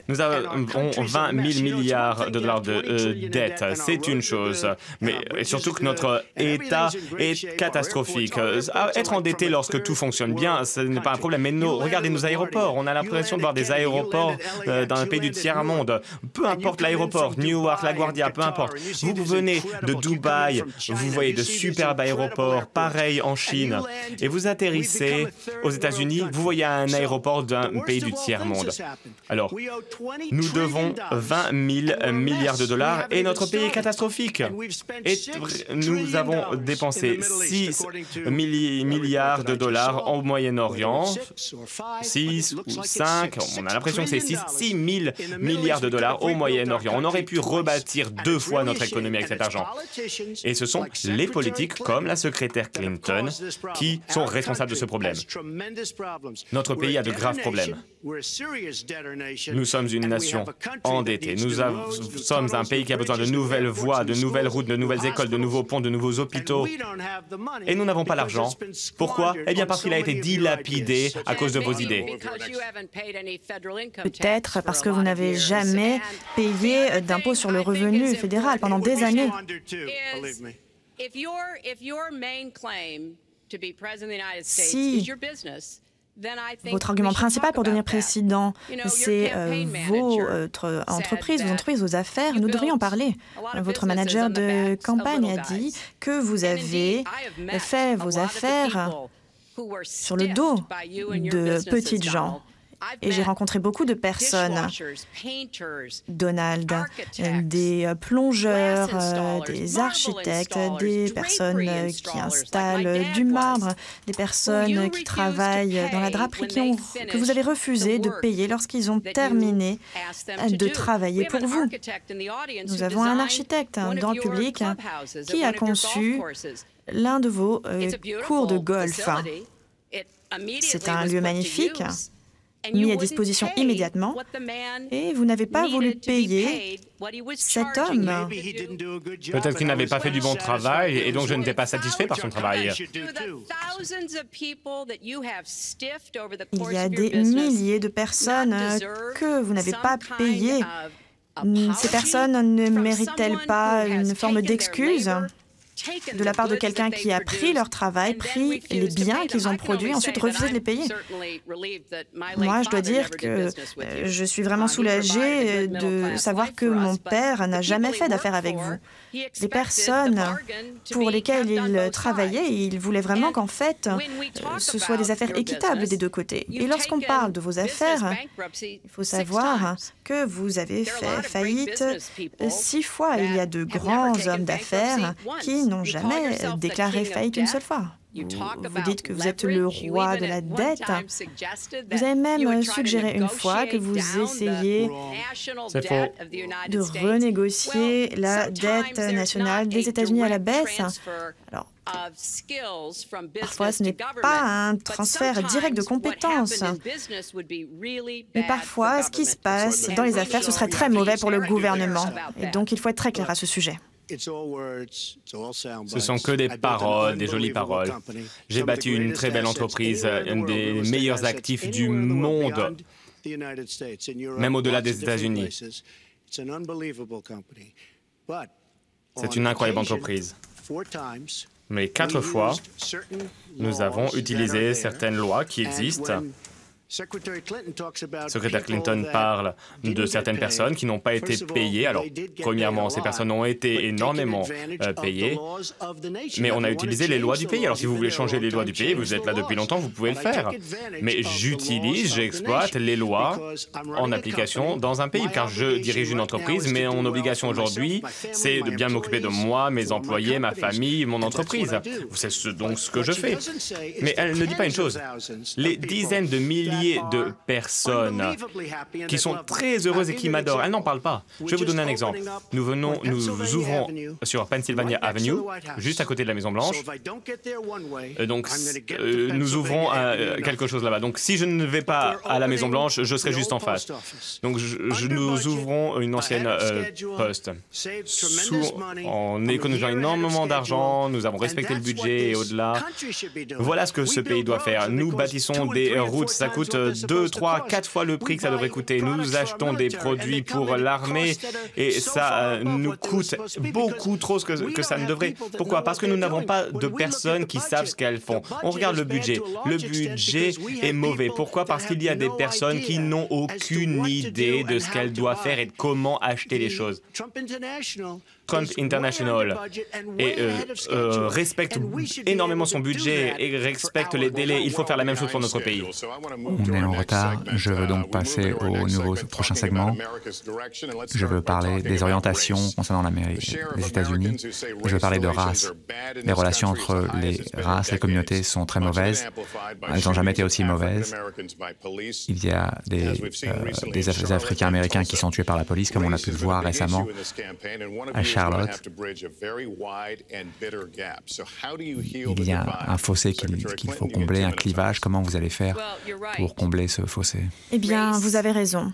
Nous avons 20 000 milliards de dollars de dette. C'est une chose, mais surtout que notre État est catastrophique. Être endetté lorsque tout fonctionne bien, ce n'est pas un problème. Mais regardez nos aéroports. On a l'impression de voir des aéroports dans un pays du tiers-monde. Peu importe l'aéroport, Newark, LaGuardia, peu importe. Vous venez de Dubaï, vous voyez de superbes aéroports, pareil en Chine, et vous atterrissez aux États-Unis, vous voyez un aéroport d'un pays du tiers-monde. Alors, nous devons 20 000 milliards de dollars et notre pays est catastrophique. Et nous avons dépensé 6 milliards de dollars au Moyen-Orient, 6 ou 5, on a l'impression que c'est 6 000 milliards de dollars au Moyen-Orient. On aurait pu rebâtir 2 fois notre économie avec cet argent. Et ce sont les politiques comme la secrétaire Clinton qui sont responsables de ce problème. Notre pays a de graves problèmes. Nous sommes une nation endettée. Nous sommes un pays qui a besoin de nouvelles voies, de nouvelles routes, de nouvelles écoles, de nouveaux ponts, de nouveaux hôpitaux. Et nous n'avons pas l'argent. Pourquoi? Eh bien parce qu'il a été dilapidé à cause de vos idées. Peut-être parce que vous n'avez jamais payé d'impôt sur le revenu fédéral pendant des années. Si votre argument principal pour devenir président, c'est votre entreprise, vos affaires, nous devrions en parler. Votre manager de campagne a dit que vous avez fait vos affaires sur le dos de petites gens. Et j'ai rencontré beaucoup de personnes, Donald, des plongeurs, des architectes, des personnes qui installent du marbre, des personnes qui travaillent dans la draperie, que vous avez refusé de payer lorsqu'ils ont terminé de travailler pour vous. Nous avons un architecte dans le public qui a conçu l'un de vos cours de golf. C'est un lieu magnifique, mis à disposition immédiatement, et vous n'avez pas voulu payer cet homme. Peut-être qu'il n'avait pas fait du bon travail, et donc je n'étais pas satisfait par son travail. Il y a des milliers de personnes que vous n'avez pas payées. Ces personnes ne méritent-elles pas une forme d'excuse de la part de quelqu'un qui a pris leur travail, pris les biens qu'ils ont produits, ensuite refusé de les payer? Moi, je dois dire que je suis vraiment soulagée de savoir que mon père n'a jamais fait d'affaires avec vous. Les personnes pour lesquelles il travaillait, il voulait vraiment qu'en fait, ce soit des affaires équitables des deux côtés. Et lorsqu'on parle de vos affaires, il faut savoir que vous avez fait faillite 6 fois. Il y a de grands hommes d'affaires qui n'ont jamais déclaré faillite une seule fois. Vous dites que vous êtes le roi de la dette. Vous avez même suggéré une fois que vous essayez de renégocier la dette nationale des États-Unis à la baisse. Alors, parfois, ce n'est pas un transfert direct de compétences. Mais parfois, ce qui se passe dans les affaires, ce serait très mauvais pour le gouvernement. Et donc, il faut être très clair à ce sujet. Ce sont que des paroles, des jolies paroles. J'ai bâti une très belle entreprise, un des meilleurs actifs du monde, même au-delà des États-Unis. C'est une incroyable entreprise. Mais 4 fois, nous avons utilisé certaines lois qui existent Secrétaire Clinton parle de certaines personnes qui n'ont pas été payées. Alors, premièrement, ces personnes ont été énormément payées, mais on a utilisé les lois du pays. Alors, si vous voulez changer les lois du pays, vous êtes là depuis longtemps, vous pouvez le faire. Mais j'exploite les lois en application dans un pays, car je dirige une entreprise, mais mon obligation aujourd'hui, c'est de bien m'occuper de moi, mes employés, ma famille, mon entreprise. C'est donc ce que je fais. Mais elle ne dit pas une chose. Les dizaines de milliers de personnes qui sont très heureuses et qui m'adorent, elles n'en parlent pas. Je vais vous donner un exemple. Nous ouvrons sur Pennsylvania Avenue, juste à côté de la Maison-Blanche. Donc, nous ouvrons quelque chose là-bas. Donc, si je ne vais pas à la Maison-Blanche, je serai juste en face. Donc, nous ouvrons une ancienne poste. En économisant énormément d'argent, nous avons respecté le budget et au-delà. Voilà ce que ce pays doit faire. Nous bâtissons des routes, ça coûte 2, 3, 4 fois le prix que ça devrait coûter. Nous achetons des produits pour l'armée et ça nous coûte beaucoup trop que ça ne devrait. Pourquoi? Parce que nous n'avons pas de personnes qui savent ce qu'elles font. On regarde le budget. Le budget est mauvais. Pourquoi? Parce qu'il y a des personnes qui n'ont aucune idée de ce qu'elles doivent faire et de comment acheter les choses. Trump International respecte énormément son budget et respecte les délais. Il faut faire la même chose pour notre pays. On est en retard. Je veux donc passer au prochain segment. Je veux parler des orientations concernant les États-Unis. Je veux parler de race. Les relations entre les races et les communautés sont très mauvaises. Elles n'ont jamais été aussi mauvaises. Il y a des Africains-Américains qui sont tués par la police, comme on a pu le voir récemment à Charlotte. Il y a un fossé qu'il faut combler, un clivage. Comment vous allez faire pour combler ce fossé? Eh bien, vous avez raison.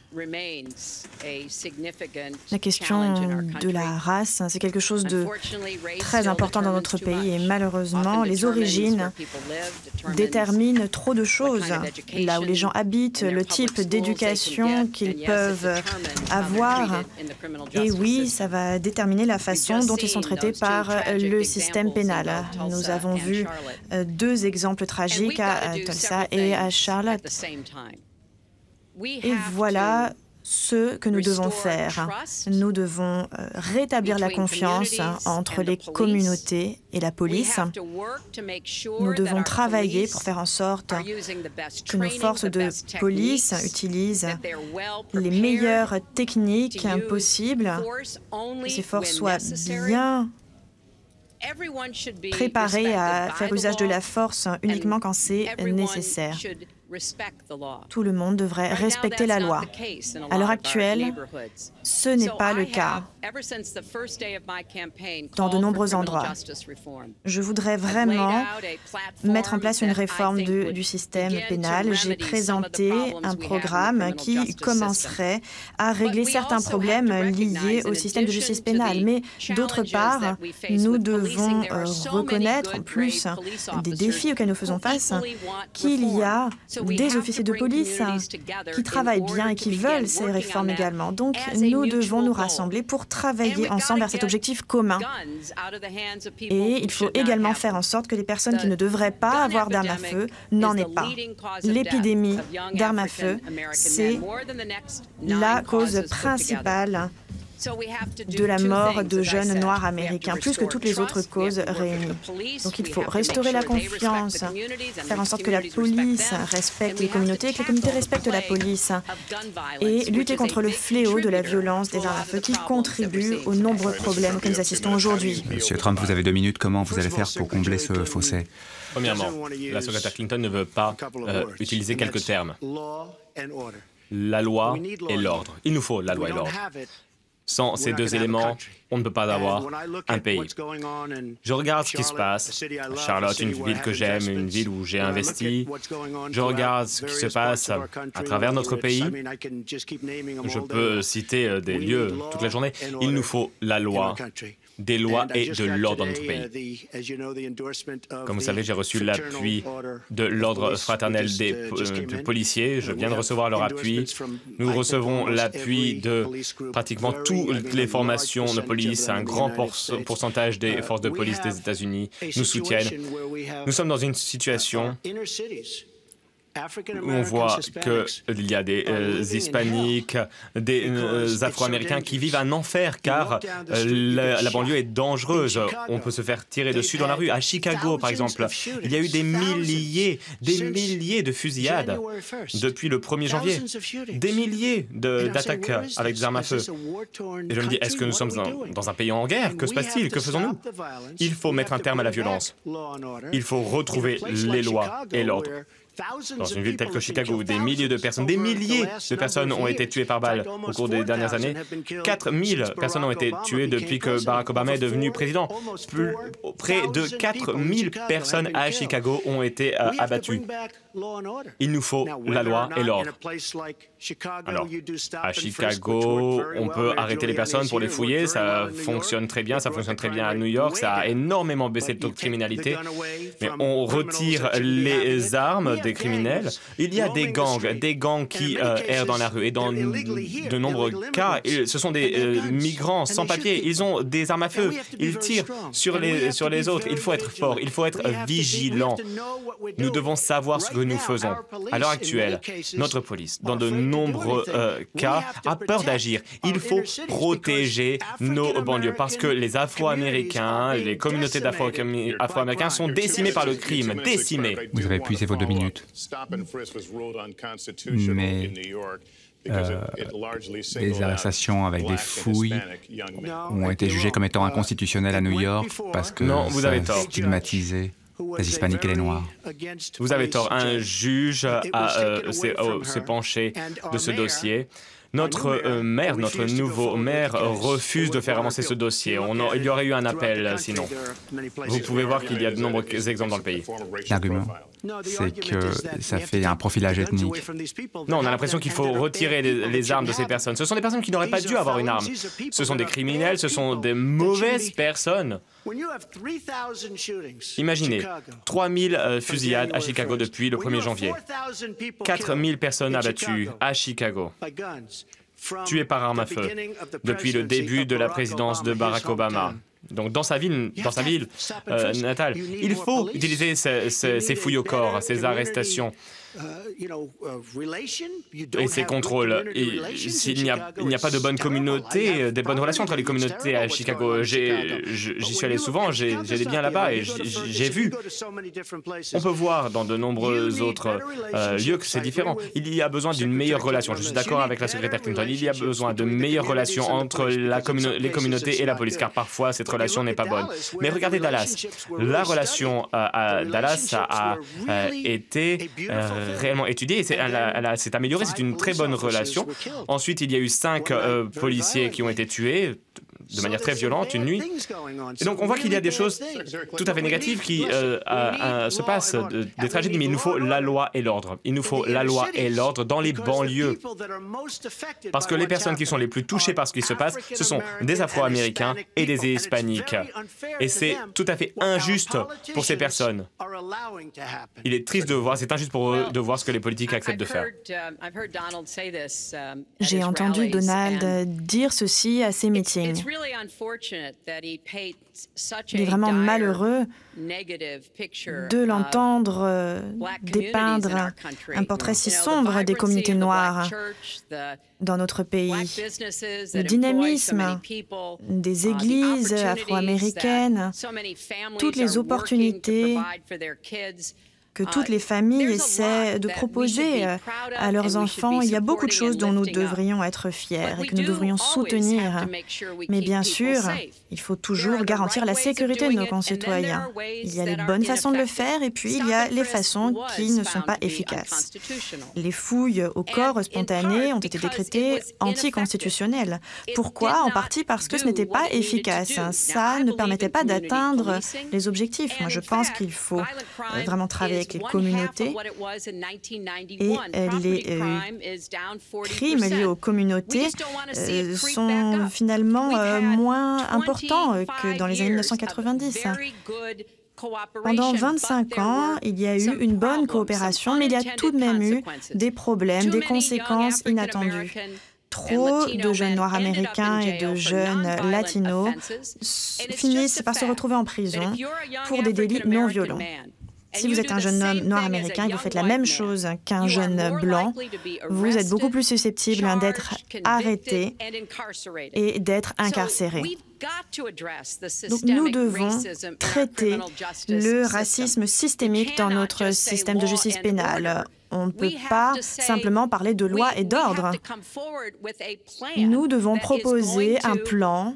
La question de la race, c'est quelque chose de très important dans notre pays et malheureusement, les origines déterminent trop de choses. Là où les gens habitent, le type d'éducation qu'ils peuvent avoir. Et oui, ça va déterminer la façon dont ils sont traités par le système pénal. Nous avons vu 2 exemples tragiques à Tulsa et à Charlotte. Et voilà ce que nous devons faire. Nous devons rétablir la confiance entre les communautés et la police. Nous devons travailler pour faire en sorte que nos forces de police utilisent les meilleures techniques possibles, que ces forces soient bien préparées à faire usage de la force uniquement quand c'est nécessaire. Tout le monde devrait respecter la loi. À l'heure actuelle, ce n'est pas le cas dans de nombreux endroits. Je voudrais vraiment mettre en place une réforme du système pénal. J'ai présenté un programme qui commencerait à régler certains problèmes liés au système de justice pénale. Mais d'autre part, nous devons reconnaître, en plus des défis auxquels nous faisons face, qu'il y a des officiers de police qui travaillent bien et qui veulent ces réformes également. Donc, nous devons nous rassembler pour travailler ensemble vers cet objectif commun. Et il faut également faire en sorte que les personnes qui ne devraient pas avoir d'armes à feu n'en aient pas. L'épidémie d'armes à feu, c'est la cause principale de la mort de jeunes noirs américains, plus que toutes les autres causes réunies. Donc il faut restaurer la confiance, faire en sorte que la police respecte les communautés et que les communautés respectent la police et lutter contre le fléau de la violence des armes à feu qui contribue aux nombreux problèmes auxquels nous assistons aujourd'hui. Monsieur Trump, vous avez 2 minutes. Comment vous allez faire pour combler ce fossé? Premièrement, la secrétaire Clinton ne veut pas utiliser quelques termes. La loi et l'ordre. Il nous faut la loi et l'ordre. Sans ces 2 éléments, on ne peut pas avoir un pays. Je regarde ce qui se passe. Charlotte, une ville que j'aime, une ville où j'ai investi. Je regarde ce qui se passe à travers notre pays. Je peux citer des lieux toute la journée. Il nous faut la loi, des lois et de l'ordre dans notre pays. Comme vous savez, j'ai reçu l'appui de l'ordre fraternel des policiers. Je viens de recevoir leur appui. Nous recevons l'appui de pratiquement toutes les formations de police. Un grand pourcentage des forces de police des États-Unis nous soutiennent. Nous sommes dans une situation où il y a des villes, toutes la journée. Il nous faut la loi, des lois et de l'ordre dans notre pays. Comme vous savez, j'ai reçu l'appui de l'ordre fraternel des policiers. Je viens de recevoir leur appui. Nous recevons l'appui de pratiquement toutes les formations de police. Un grand pourcentage des forces de police des États-Unis nous soutiennent. Nous sommes dans une situation on voit qu'il y a des hispaniques, des Afro-Américains qui vivent un enfer car la banlieue est dangereuse. On peut se faire tirer dessus dans la rue. À Chicago, par exemple, il y a eu des milliers de fusillades depuis le 1er janvier. Des milliers d'attaques avec des armes à feu. Et je me dis, est-ce que nous sommes dans un pays en guerre? Que se passe-t-il? Que faisons-nous? Il faut mettre un terme à la violence. Il faut retrouver les lois et l'ordre. Dans une ville telle que Chicago, où des milliers de personnes ont été tuées par balle au cours des dernières années. 4000 personnes ont été tuées depuis que Barack Obama est devenu président. Près de 4000 personnes à Chicago ont été abattues. Il nous faut la loi et l'ordre. Alors, à Chicago, on peut arrêter les personnes pour les fouiller, ça fonctionne très bien, ça fonctionne très bien à New York, ça a énormément baissé le taux de criminalité, mais on retire les armes des criminels. Il y a des gangs qui errent dans la rue, et dans de nombreux cas, ce sont des migrants sans papier, ils ont des armes à feu, ils tirent sur les autres. Il faut être fort, il faut être vigilant. Nous devons savoir ce que nous faisons. À l'heure actuelle, notre police, dans de nombreux cas, a peur d'agir. Il faut protéger nos banlieues parce que les Afro-Américains, les communautés d'Afro-Américains sont décimées par le crime, décimées. Vous avez épuisé vos 2 minutes. Mais les arrestations avec des fouilles ont été jugées comme étant inconstitutionnelles à New York parce que ça stigmatisait les Hispaniques et les Noirs. Vous avez tort. Un juge s'est penché de ce dossier. Notre nouveau maire refuse de faire avancer ce dossier. Il y aurait eu un appel sinon. Vous pouvez voir qu'il y a de nombreux exemples dans le pays. L'argument, c'est que ça fait un profilage ethnique. Non, on a l'impression qu'il faut retirer les armes de ces personnes. Ce sont des personnes qui n'auraient pas dû avoir une arme. Ce sont des criminels, ce sont des mauvaises personnes. Imaginez, 3000 fusillades à Chicago depuis le 1er janvier. 4000 personnes abattues à Chicago, tuées par arme à feu, depuis le début de la présidence de Barack Obama. Donc dans sa ville natale, il faut utiliser ces fouilles au corps, ces arrestations et ces contrôles. S'il n'y a pas de bonne communauté, des bonnes relations entre les communautés à Chicago, j'y suis allé souvent, j'ai des biens là-bas et j'ai vu. On peut voir dans de nombreux autres lieux que c'est différent. Il y a besoin d'une meilleure relation. Je suis d'accord avec la secrétaire Clinton. Il y a besoin de meilleures relations entre les communautés et la police, car parfois cette relation n'est pas bonne. Mais regardez Dallas. La relation à Dallas a été réellement étudiée et elle s'est améliorée. C'est une très bonne relation. Ensuite, il y a eu 5 policiers qui ont été tués de manière très violente une nuit. Et donc on voit qu'il y a des choses tout à fait négatives qui se passent, des tragédies, mais il nous faut la loi et l'ordre. Il nous faut la loi et l'ordre dans les banlieues. Parce que les personnes qui sont les plus touchées par ce qui se passe, ce sont des Afro-Américains et des Hispaniques. Et c'est tout à fait injuste pour ces personnes. Il est triste de voir, c'est injuste pour eux de voir ce que les politiques acceptent de faire. J'ai entendu Donald dire ceci à ses meetings. Il est vraiment malheureux de l'entendre dépeindre un portrait si sombre des communautés noires dans notre pays. Le dynamisme des églises afro-américaines, toutes les opportunités que toutes les familles essaient de proposer à leurs enfants. Il y a beaucoup de choses dont nous devrions être fiers et que nous devrions soutenir. Mais bien sûr, il faut toujours garantir la sécurité de nos concitoyens. Il y a les bonnes façons de le faire et puis il y a les façons qui ne sont pas efficaces. Les fouilles au corps spontané ont été décrétées anticonstitutionnelles. Pourquoi? En partie parce que ce n'était pas efficace. Ça ne permettait pas d'atteindre les objectifs. Moi, je pense qu'il faut vraiment travailler avec les communautés et les crimes liés aux communautés sont finalement moins importants que dans les années 1990. Pendant 25 ans, il y a eu une bonne coopération, mais il y a tout de même eu des problèmes, des conséquences inattendues. Trop de jeunes Noirs américains et de jeunes latinos finissent par se retrouver en prison pour des délits non violents. Si vous êtes un jeune homme noir américain et vous faites la même chose qu'un jeune blanc, vous êtes beaucoup plus susceptible d'être arrêté et d'être incarcéré. Donc nous devons traiter le racisme systémique dans notre système de justice pénale. On ne peut pas simplement parler de loi et d'ordre. Nous devons proposer un plan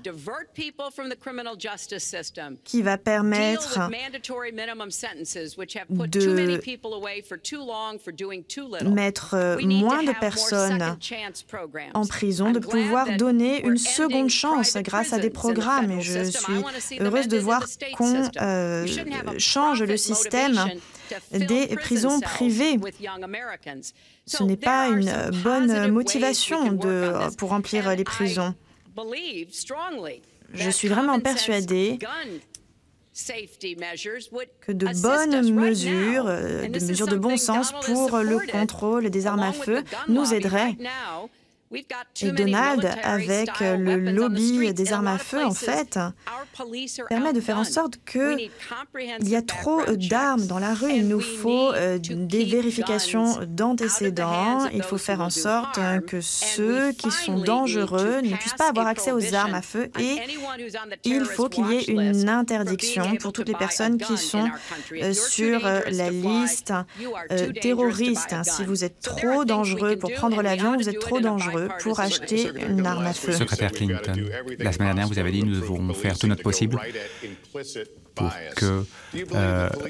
qui va permettre de mettre moins de personnes en prison, de pouvoir donner une seconde chance grâce à des programmes. Et je suis heureuse de voir qu'on change le système des prisons privées. Ce n'est pas une bonne motivation pour remplir les prisons. Je suis vraiment persuadée que de bonnes mesures, de mesures de bon sens pour le contrôle des armes à feu nous aideraient. Et Donald, avec le lobby des armes à feu, en fait, permet de faire en sorte qu'il y a trop d'armes dans la rue. Il nous faut des vérifications d'antécédents. Il faut faire en sorte que ceux qui sont dangereux ne puissent pas avoir accès aux armes à feu. Et il faut qu'il y ait une interdiction pour toutes les personnes qui sont sur la liste terroriste. Si vous êtes trop dangereux pour prendre l'avion, vous êtes trop dangereux pour acheter une arme à feu. Secrétaire Clinton, la semaine dernière, vous avez dit que nous devons faire tout notre possible pour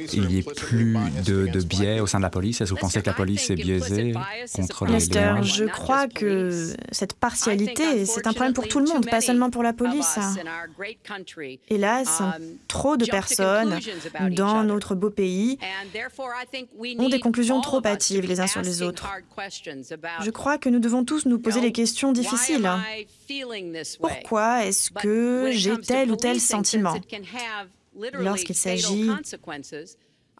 qu'il n'y ait plus de biais au sein de la police. Est-ce que vous pensez que la police est biaisée contre les Noirs? Je crois que cette partialité, c'est un problème pour tout le monde, pas seulement pour la police. Hélas, trop de personnes dans notre beau pays ont des conclusions trop hâtives les uns sur les autres. Je crois que nous devons tous nous poser les questions difficiles. Pourquoi est-ce que j'ai tel ou tel sentiment? Lorsqu'il s'agit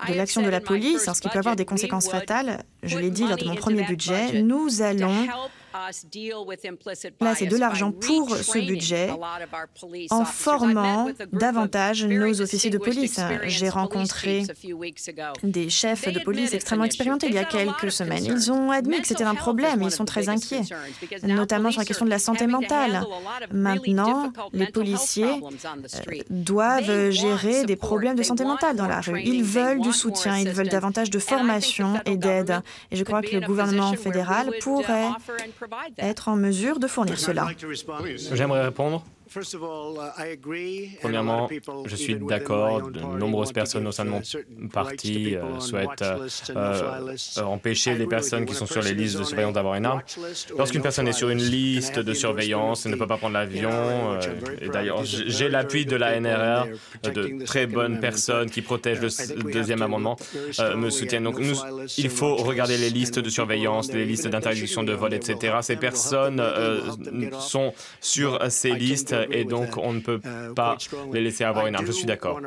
de l'action de la police, ce qui peut avoir des conséquences fatales, je l'ai dit lors de mon premier budget, nous allons placer de l'argent pour ce budget en formant davantage nos officiers de police. J'ai rencontré des chefs de police extrêmement expérimentés il y a quelques semaines. Ils ont admis que c'était un problème et ils sont très inquiets, notamment sur la question de la santé mentale. Maintenant, les policiers doivent gérer des problèmes de santé mentale dans la rue. Ils veulent du soutien, ils veulent davantage de formation et d'aide. Et je crois que le gouvernement fédéral pourrait être en mesure de fournir cela. J'aimerais répondre. Premièrement, je suis d'accord, de nombreuses personnes au sein de mon parti souhaitent empêcher les personnes qui sont sur les listes de surveillance d'avoir une arme. Lorsqu'une personne est sur une liste de surveillance, elle ne peut pas prendre l'avion. Et d'ailleurs, j'ai l'appui de la NRA, de très bonnes personnes qui protègent le deuxième amendement, me soutiennent. Donc, il faut regarder les listes de surveillance, les listes d'interdiction de vol, etc. Ces personnes sont sur ces listes et donc on ne peut pas les laisser avoir une arme. Je suis d'accord.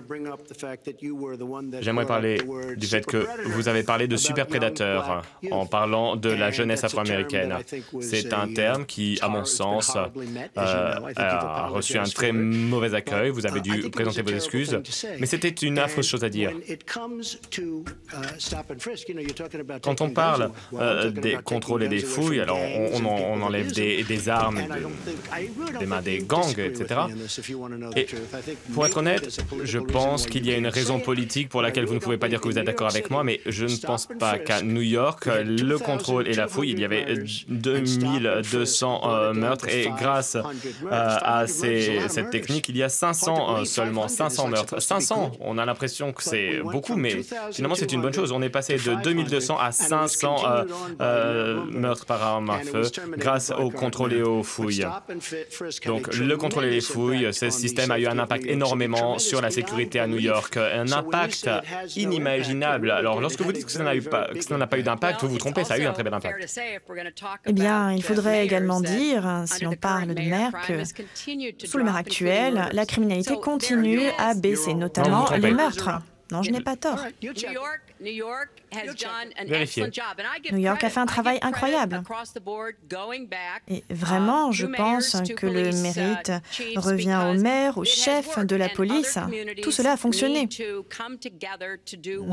J'aimerais parler du fait que vous avez parlé de superprédateurs en parlant de la jeunesse afro-américaine. C'est un terme qui, à mon sens, a reçu un très mauvais accueil. Vous avez dû présenter vos excuses, mais c'était une affreuse chose à dire. Quand on parle des contrôles et des fouilles, alors on enlève des armes, des mains des gangs, etc. Et pour être honnête, je pense qu'il y a une raison politique pour laquelle vous ne pouvez pas dire que vous êtes d'accord avec moi, mais je ne pense pas qu'à New York, le contrôle et la fouille, il y avait 2200 meurtres et grâce à cette technique, il y a 500 seulement, 500 meurtres. 500, on a l'impression que c'est beaucoup, mais finalement c'est une bonne chose. On est passé de 2200 à 500 meurtres par arme à feu grâce au contrôle et aux fouilles. Donc le contrôle et les fouilles, ce système a eu un impact énormément sur la sécurité à New York, un impact inimaginable. Alors, lorsque vous dites que ça n'a pas eu d'impact, vous vous trompez, ça a eu un très bel impact. Eh bien, il faudrait également dire, si l'on parle de maires, que sous le maire actuel, la criminalité continue à baisser, notamment les meurtres. Non, je n'ai pas tort. Vérifiez. New York a fait un travail incroyable. Et vraiment, je pense que le mérite revient au maire, au chef de la police. Tout cela a fonctionné.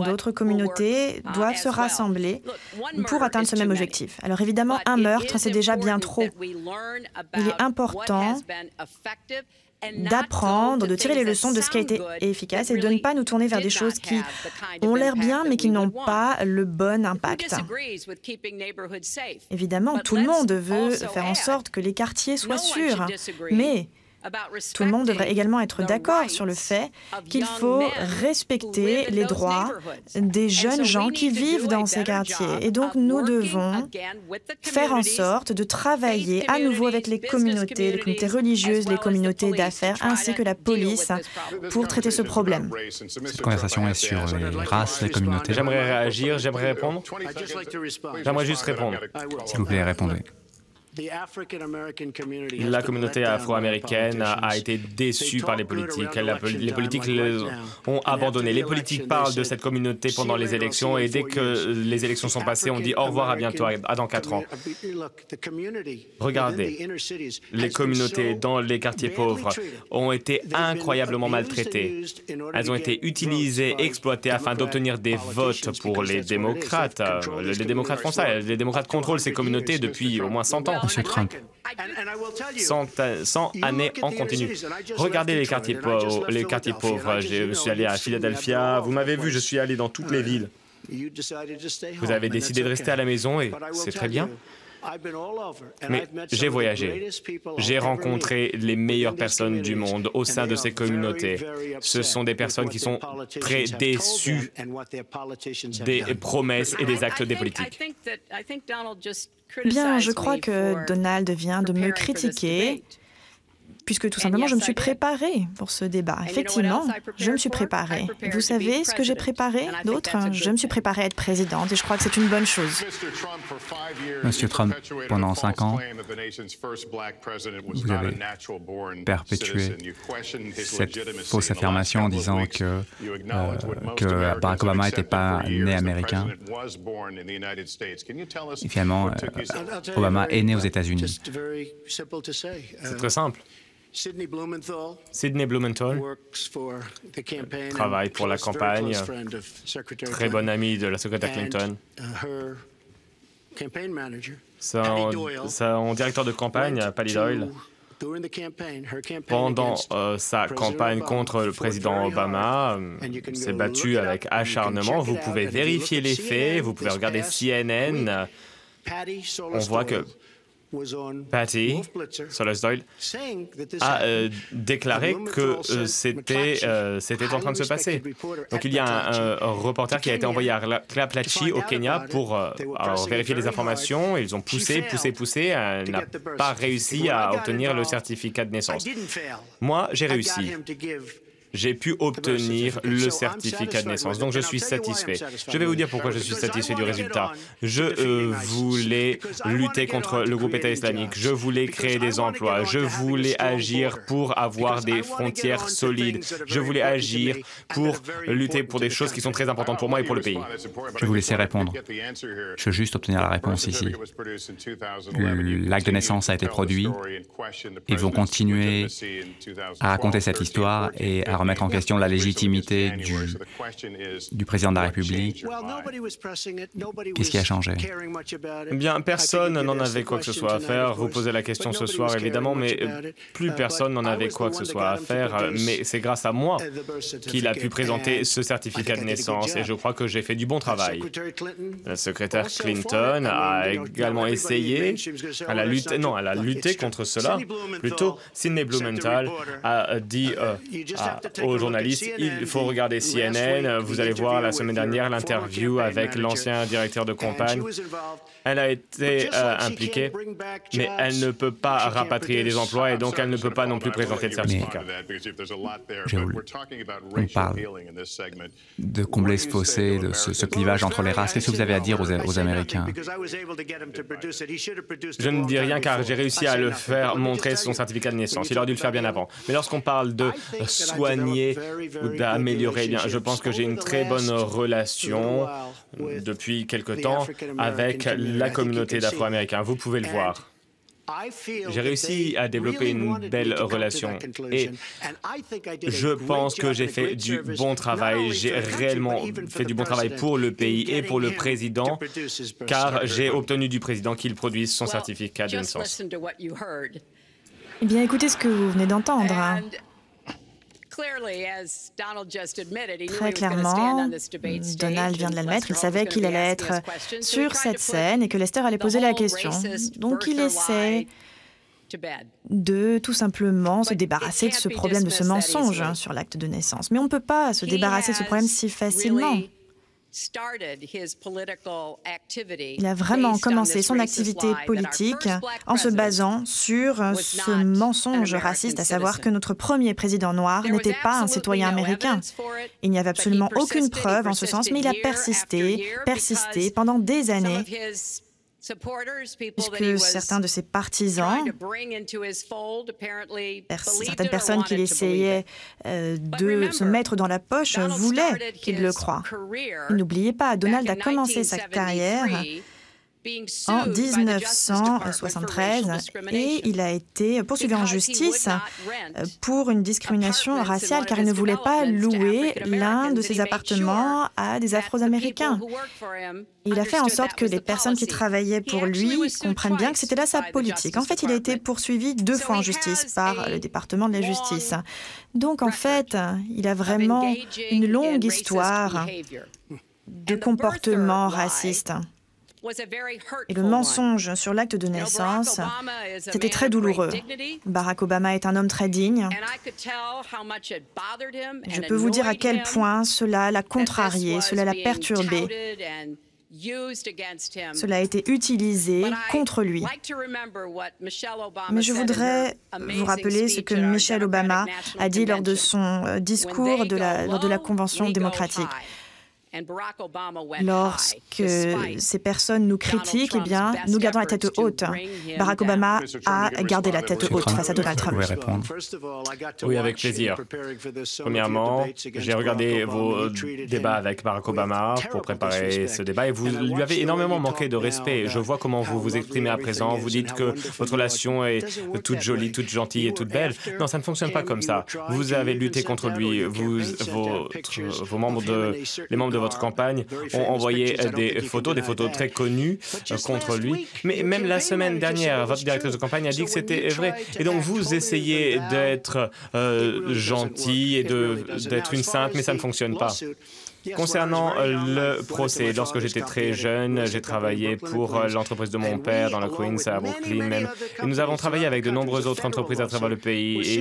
D'autres communautés doivent se rassembler pour atteindre ce même objectif. Alors évidemment, un meurtre, c'est déjà bien trop. Il est important d'apprendre, de tirer les leçons de ce qui a été efficace et de ne pas nous tourner vers des choses qui ont l'air bien mais qui n'ont pas le bon impact. Évidemment, tout le monde veut faire en sorte que les quartiers soient sûrs, mais tout le monde devrait également être d'accord sur le fait qu'il faut respecter les droits des jeunes gens qui vivent dans ces quartiers. Et donc, nous devons faire en sorte de travailler à nouveau avec les communautés religieuses, les communautés d'affaires, ainsi que la police, pour traiter ce problème. Cette conversation est sur les races, les communautés. J'aimerais réagir, j'aimerais répondre. J'aimerais juste répondre. S'il vous plaît, répondez. La communauté afro-américaine a été déçue par les politiques. Les politiques ont abandonné. Les politiques parlent de cette communauté pendant les élections et dès que les élections sont passées, on dit au revoir, à bientôt, à dans 4 ans. Regardez, les communautés dans les quartiers pauvres ont été incroyablement maltraitées. Elles ont été utilisées, exploitées afin d'obtenir des votes pour les démocrates. Les démocrates font ça. Les démocrates contrôlent ces communautés depuis au moins 100 ans. Monsieur Trump. 100 années en continu. Regardez les quartiers pauvres. Je suis allé à Philadelphia. Vous m'avez vu, je suis allé dans toutes les villes. Vous avez décidé de rester à la maison et c'est très bien. Mais j'ai voyagé. J'ai rencontré les meilleures personnes du monde au sein de ces communautés. Ce sont des personnes qui sont très déçues des promesses et des actes des politiques. Bien, je crois que Donald vient de me critiquer, puisque tout simplement, je me suis préparée pour ce débat. Effectivement, je me suis préparée. Vous savez ce que j'ai préparé d'autre? Je me suis préparée à être présidente et je crois que c'est une bonne chose. Monsieur Trump, pendant 5 ans, vous avez perpétué cette fausse affirmation en disant que Barack Obama n'était pas né américain. Et finalement, Obama est né aux États-Unis. C'est très simple. Sidney Blumenthal travaille pour la campagne, très bon ami de la secrétaire Clinton. Son directeur de campagne, Patty Doyle, pendant sa campagne contre le président Obama, s'est battu avec acharnement. Vous pouvez vérifier les faits, vous pouvez regarder CNN. On voit que Patty Doyle a déclaré que c'était en train de se passer. Donc il y a un reporter qui a été envoyé à Claplatchi au Kenya pour vérifier les informations. Ils ont poussé. Elle n'a pas réussi à obtenir le certificat de naissance. Moi, j'ai réussi. J'ai pu obtenir le certificat de naissance. Donc, je suis satisfait. Je vais vous dire pourquoi je suis satisfait du résultat. Je voulais lutter contre le groupe État islamique. Je voulais créer des emplois. Je voulais agir pour avoir des frontières solides. Je voulais agir pour lutter pour des choses qui sont très importantes pour moi et pour le pays. Je vais vous laisser répondre. Je veux juste obtenir la réponse ici. L'acte de naissance a été produit. Ils vont continuer à raconter cette histoire et à remettre en question la légitimité du président de la République. Qu'est-ce qui a changé? Eh bien, personne n'en avait quoi que ce soit à faire. Vous posez la question ce soir, évidemment, mais plus personne n'en avait quoi que ce soit à faire. Mais c'est grâce à moi qu'il a pu présenter ce certificat de naissance et je crois que j'ai fait du bon travail. La secrétaire Clinton a également essayé, elle a lutté contre cela. Plutôt, Sidney Blumenthal a dit aux journalistes, il faut regarder CNN, vous allez voir la semaine dernière l'interview avec l'ancien directeur de campagne. Elle a été impliquée, mais elle ne peut pas rapatrier les emplois et donc elle ne peut pas non plus présenter le certificat. On parle de combler ce fossé, de ce clivage entre les races. Qu'est-ce que vous avez à dire aux Américains? Je ne dis rien car j'ai réussi à le faire montrer son certificat de naissance. Il aurait dû le faire bien avant. Mais lorsqu'on parle de soigner gagner ou d'améliorer. Eh bien, je pense que j'ai une très bonne relation depuis quelque temps avec la communauté d'Afro-Américains. Vous pouvez le voir. J'ai réussi à développer une belle relation et je pense que j'ai fait du bon travail. J'ai réellement fait du bon travail pour le pays et pour le président, car j'ai obtenu du président qu'il produise son certificat de naissance. Eh bien, écoutez ce que vous venez d'entendre. Très clairement, Donald vient de l'admettre, il savait qu'il allait être sur cette scène et que Lester allait poser la question. Donc il essaie de tout simplement se débarrasser de ce problème, de ce mensonge sur l'acte de naissance. Mais on ne peut pas se débarrasser de ce problème si facilement. Il a vraiment commencé son activité politique en se basant sur ce mensonge raciste, à savoir que notre premier président noir n'était pas un citoyen américain. Il n'y avait absolument aucune preuve en ce sens, mais il a persisté pendant des années, puisque certains de ses partisans, certaines personnes qu'il essayait de se mettre dans la poche, voulaient qu'il le croie. N'oubliez pas, Donald a commencé sa carrière en 1973 et il a été poursuivi en justice pour une discrimination raciale car il ne voulait pas louer l'un de ses appartements à des Afro-Américains. Il a fait en sorte que les personnes qui travaillaient pour lui comprennent bien que c'était là sa politique. En fait, il a été poursuivi 2 fois en justice par le département de la justice. Donc, en fait, il a vraiment une longue histoire de comportement raciste. Et le mensonge sur l'acte de naissance, c'était très douloureux. Barack Obama est un homme très digne. Je peux vous dire à quel point cela l'a contrarié, cela l'a perturbé. Cela a été utilisé contre lui. Mais je voudrais vous rappeler ce que Michelle Obama a dit lors de son discours lors de la Convention démocratique. Lorsque ces personnes nous critiquent, eh bien, nous gardons la tête haute. Barack Obama a gardé la tête haute face à Donald Trump. Oui, avec plaisir. Premièrement, j'ai regardé vos débats avec Barack Obama pour préparer ce débat et vous lui avez énormément manqué de respect. Je vois comment vous vous exprimez à présent. Vous dites que votre relation est toute jolie, toute gentille et toute belle. Non, ça ne fonctionne pas comme ça. Vous avez lutté contre lui. Les membres de votre campagne ont envoyé des photos très connues contre lui. Mais même la semaine dernière, votre directrice de campagne a dit que c'était vrai. Et donc vous essayez d'être gentil et d'être une sainte, mais ça ne fonctionne pas. Concernant le procès, lorsque j'étais très jeune, j'ai travaillé pour l'entreprise de mon père dans la Queens, à Brooklyn même. Et nous avons travaillé avec de nombreuses autres entreprises à travers le pays. Et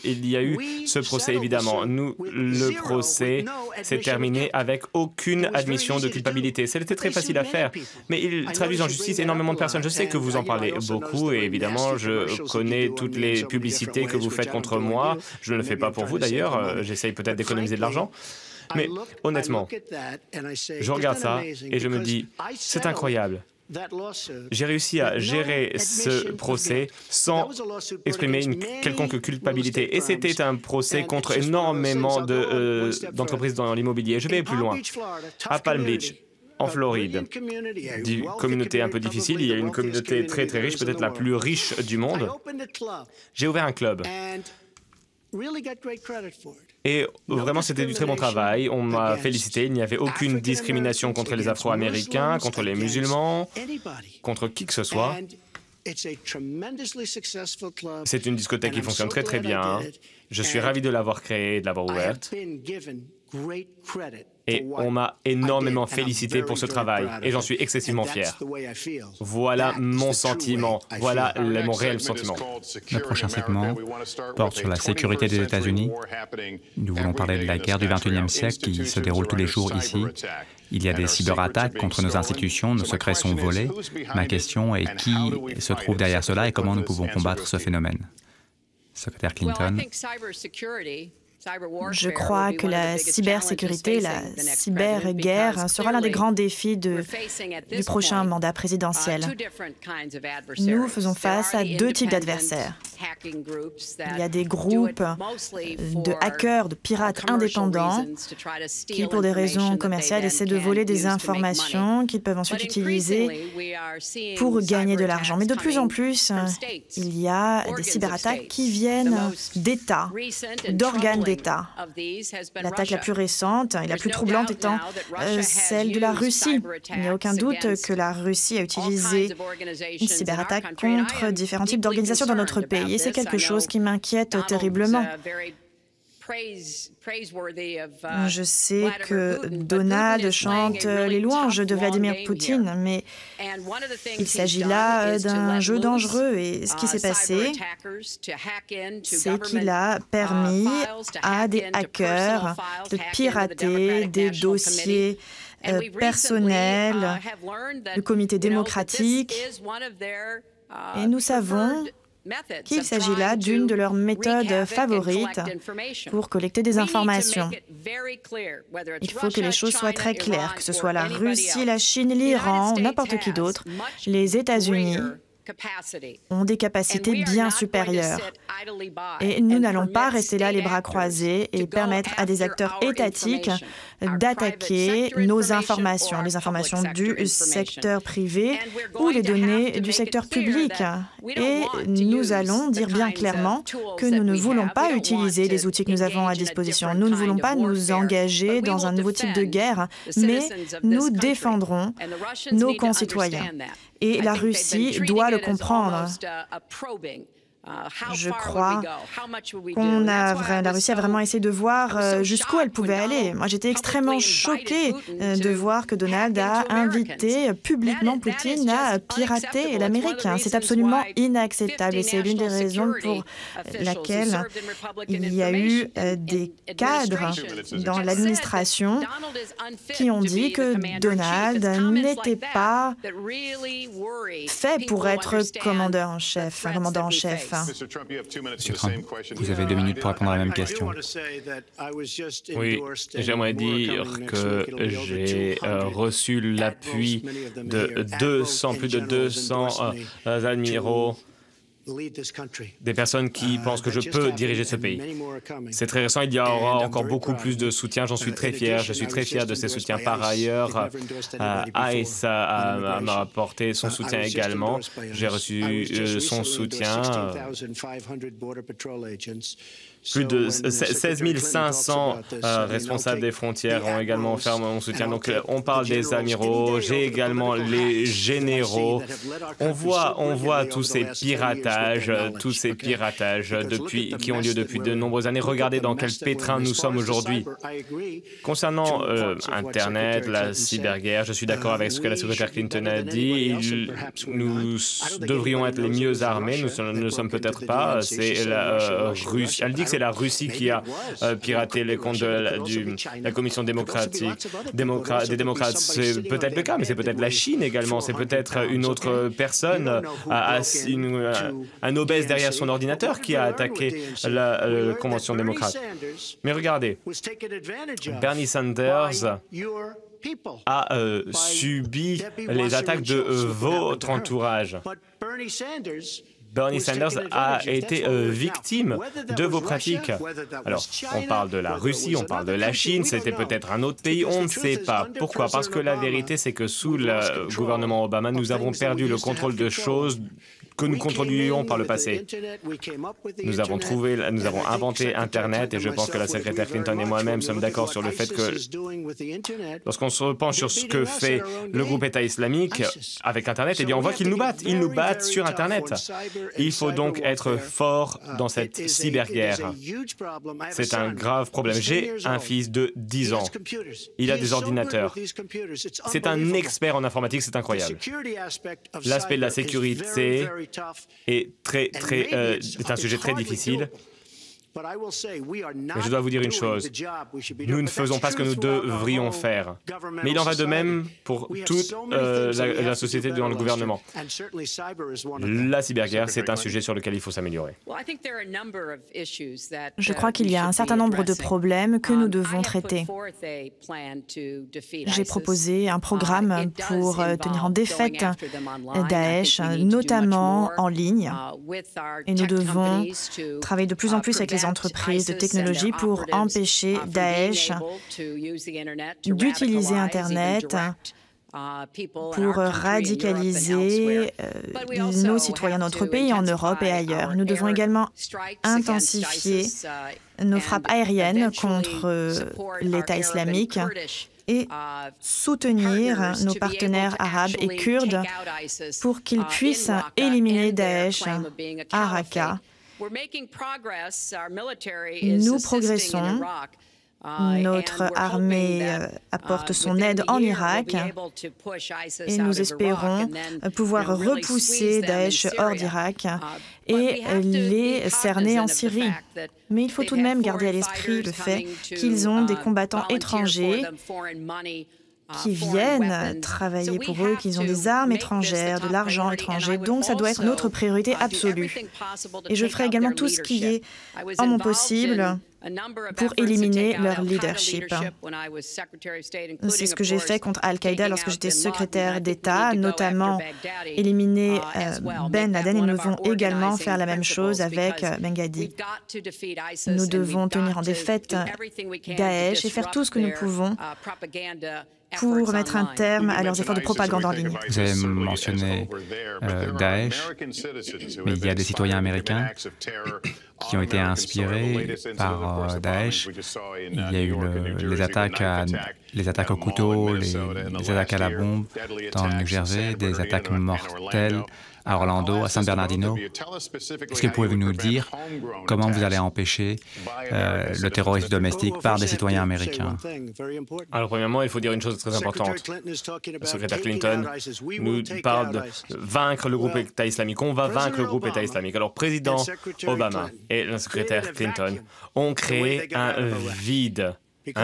il y a eu ce procès, évidemment. Le procès s'est terminé avec aucune admission de culpabilité. C'était très facile à faire. Mais ils traduisent en justice énormément de personnes. Je sais que vous en parlez beaucoup et évidemment, je connais toutes les publicités que vous faites contre moi. Je ne le fais pas pour vous d'ailleurs. J'essaye peut-être d'économiser de l'argent. Mais honnêtement, je regarde ça et je me dis, c'est incroyable. J'ai réussi à gérer ce procès sans exprimer une quelconque culpabilité. Et c'était un procès contre énormément d'entreprises dans l'immobilier. Je vais plus loin. À Palm Beach, en Floride, une communauté un peu difficile, il y a une communauté très très riche, peut-être la plus riche du monde. J'ai ouvert un club. Et vraiment, c'était du très bon travail. On m'a félicité. Il n'y avait aucune discrimination contre les Afro-Américains, contre les musulmans, contre qui que ce soit. C'est une discothèque qui fonctionne très très bien. Je suis ravi de l'avoir créée et de l'avoir ouverte. Et on m'a énormément félicité pour ce travail et j'en suis excessivement fier. Voilà mon sentiment, voilà mon réel sentiment. Le prochain segment porte sur la sécurité des États-Unis. Nous voulons parler de la guerre du XXIe siècle qui se déroule tous les jours ici. Il y a des cyberattaques contre nos institutions, nos secrets sont volés. Ma question est qui se trouve derrière cela et comment nous pouvons combattre ce phénomène? Secrétaire Clinton. Je crois que la cybersécurité, la cyberguerre sera l'un des grands défis du prochain mandat présidentiel. Nous faisons face à 2 types d'adversaires. Il y a des groupes de hackers, de pirates indépendants qui, pour des raisons commerciales, essaient de voler des informations qu'ils peuvent ensuite utiliser pour gagner de l'argent. Mais de plus en plus, il y a des cyberattaques qui viennent d'États, d'organes d'État. L'attaque la plus récente et la plus troublante étant celle de la Russie. Il n'y a aucun doute que la Russie a utilisé une cyberattaque contre différents types d'organisations dans notre pays. Et c'est quelque chose qui m'inquiète terriblement. Je sais que Donald chante les louanges de Vladimir Poutine, mais il s'agit là d'un jeu dangereux. Et ce qui s'est passé, c'est qu'il a permis à des hackers de pirater des dossiers personnels du comité démocratique. Et nous savons qu'il s'agit là d'une de leurs méthodes favorites pour collecter des informations. Il faut que les choses soient très claires, que ce soit la Russie, la Chine, l'Iran ou n'importe qui d'autre. Les États-Unis ont des capacités bien supérieures. Et nous n'allons pas rester là les bras croisés et permettre à des acteurs étatiques d'attaquer nos informations, les informations du secteur privé ou les données du secteur public. Et nous allons dire bien clairement que nous ne voulons pas utiliser les outils que nous avons à disposition. Nous ne voulons pas nous engager dans un nouveau type de guerre, mais nous défendrons nos concitoyens. Et la Russie doit le comprendre. Je crois que la Russie a vraiment essayé de voir jusqu'où elle pouvait aller. Moi, j'étais extrêmement choquée de voir que Donald a invité publiquement Poutine à pirater l'Amérique. C'est absolument inacceptable et c'est l'une des raisons pour laquelle il y a eu des cadres dans l'administration qui ont dit que Donald n'était pas fait pour être commandant en chef. Monsieur Trump, vous avez 2 minutes pour répondre à la même question. Oui, j'aimerais dire que j'ai reçu l'appui de plus de 200 amiraux, des personnes qui pensent que je peux diriger ce pays. C'est très récent, il y aura encore beaucoup plus de soutien, j'en suis très fier, je suis très fier de ces soutiens. Par ailleurs, ICE m'a apporté son soutien également, j'ai reçu son soutien. Plus de 16 500 responsables des frontières ont également offert mon soutien. Donc, on parle des amiraux, j'ai également les généraux. On voit tous ces piratages qui ont lieu depuis de nombreuses années. Regardez dans quel pétrin nous sommes aujourd'hui. Concernant Internet, la cyberguerre, je suis d'accord avec ce que la secrétaire Clinton a dit. Nous devrions être les mieux armés. Nous ne le sommes peut-être pas. C'est la Russie. Elle dit que c'est la Russie qui a piraté les comptes de la Commission démocratique. Des démocrates, c'est peut-être le cas, mais c'est peut-être la Chine également. C'est peut-être une autre personne, un obèse derrière son ordinateur qui a attaqué la Convention démocrate. Mais regardez, Bernie Sanders a subi les attaques de votre entourage. Bernie Sanders a été victime de vos pratiques. Alors, on parle de la Russie, on parle de la Chine, c'était peut-être un autre pays, on ne sait pas. Pourquoi? Parce que la vérité, c'est que sous le gouvernement Obama, nous avons perdu le contrôle de choses que nous contrôlions par le passé. Nous avons inventé Internet et je pense que la secrétaire Clinton et moi-même sommes d'accord sur le fait que lorsqu'on se penche sur ce que fait le groupe État islamique avec Internet, eh bien on voit qu'ils nous battent. Ils nous battent sur Internet. Il faut donc être fort dans cette cyberguerre. C'est un grave problème. J'ai un fils de 10 ans. Il a des ordinateurs. C'est un expert en informatique, c'est incroyable. L'aspect de la sécurité est un sujet très difficile. Mais je dois vous dire une chose, nous ne faisons pas ce que nous devrions faire. Mais il en va de même pour toute la société dans le gouvernement. La cyberguerre, c'est un sujet sur lequel il faut s'améliorer. Je crois qu'il y a un certain nombre de problèmes que nous devons traiter. J'ai proposé un programme pour tenir en défaite Daesh, notamment en ligne. Et nous devons travailler de plus en plus avec les entreprises de technologie pour empêcher Daesh d'utiliser Internet pour radicaliser nos citoyens, notre pays, en Europe et ailleurs. Nous devons également intensifier nos frappes aériennes contre l'État islamique et soutenir nos partenaires arabes et kurdes pour qu'ils puissent éliminer Daesh à Raqqa. Nous progressons. Notre armée apporte son aide en Irak et nous espérons pouvoir repousser Daesh hors d'Irak et les cerner en Syrie. Mais il faut tout de même garder à l'esprit le fait qu'ils ont des combattants étrangers qui viennent travailler pour eux, qu'ils ont des armes étrangères, de l'argent étranger. Donc, ça doit être notre priorité absolue. Et je ferai également tout ce qui est en mon possible pour éliminer leur leadership. C'est ce que j'ai fait contre Al-Qaïda lorsque j'étais secrétaire d'État, notamment éliminer Ben Laden, et nous devons également faire la même chose avec Benghazi. Nous devons tenir en défaite Daesh et faire tout ce que nous pouvons pour mettre un terme à leurs efforts de propagande en ligne. Vous avez mentionné Daesh, mais il y a des citoyens américains qui ont été inspirés par Daesh. Il y a eu les attaques au couteau, les attaques à la bombe dans le New Jersey, des attaques mortelles à Orlando, à San Bernardino. Est-ce que vous pouvez nous dire comment vous allez empêcher le terrorisme domestique par des citoyens américains? Alors, premièrement, il faut dire une chose très importante. Le secrétaire Clinton nous parle de vaincre le groupe État islamique. On va vaincre le groupe État islamique. Alors, président Obama et le secrétaire Clinton ont créé un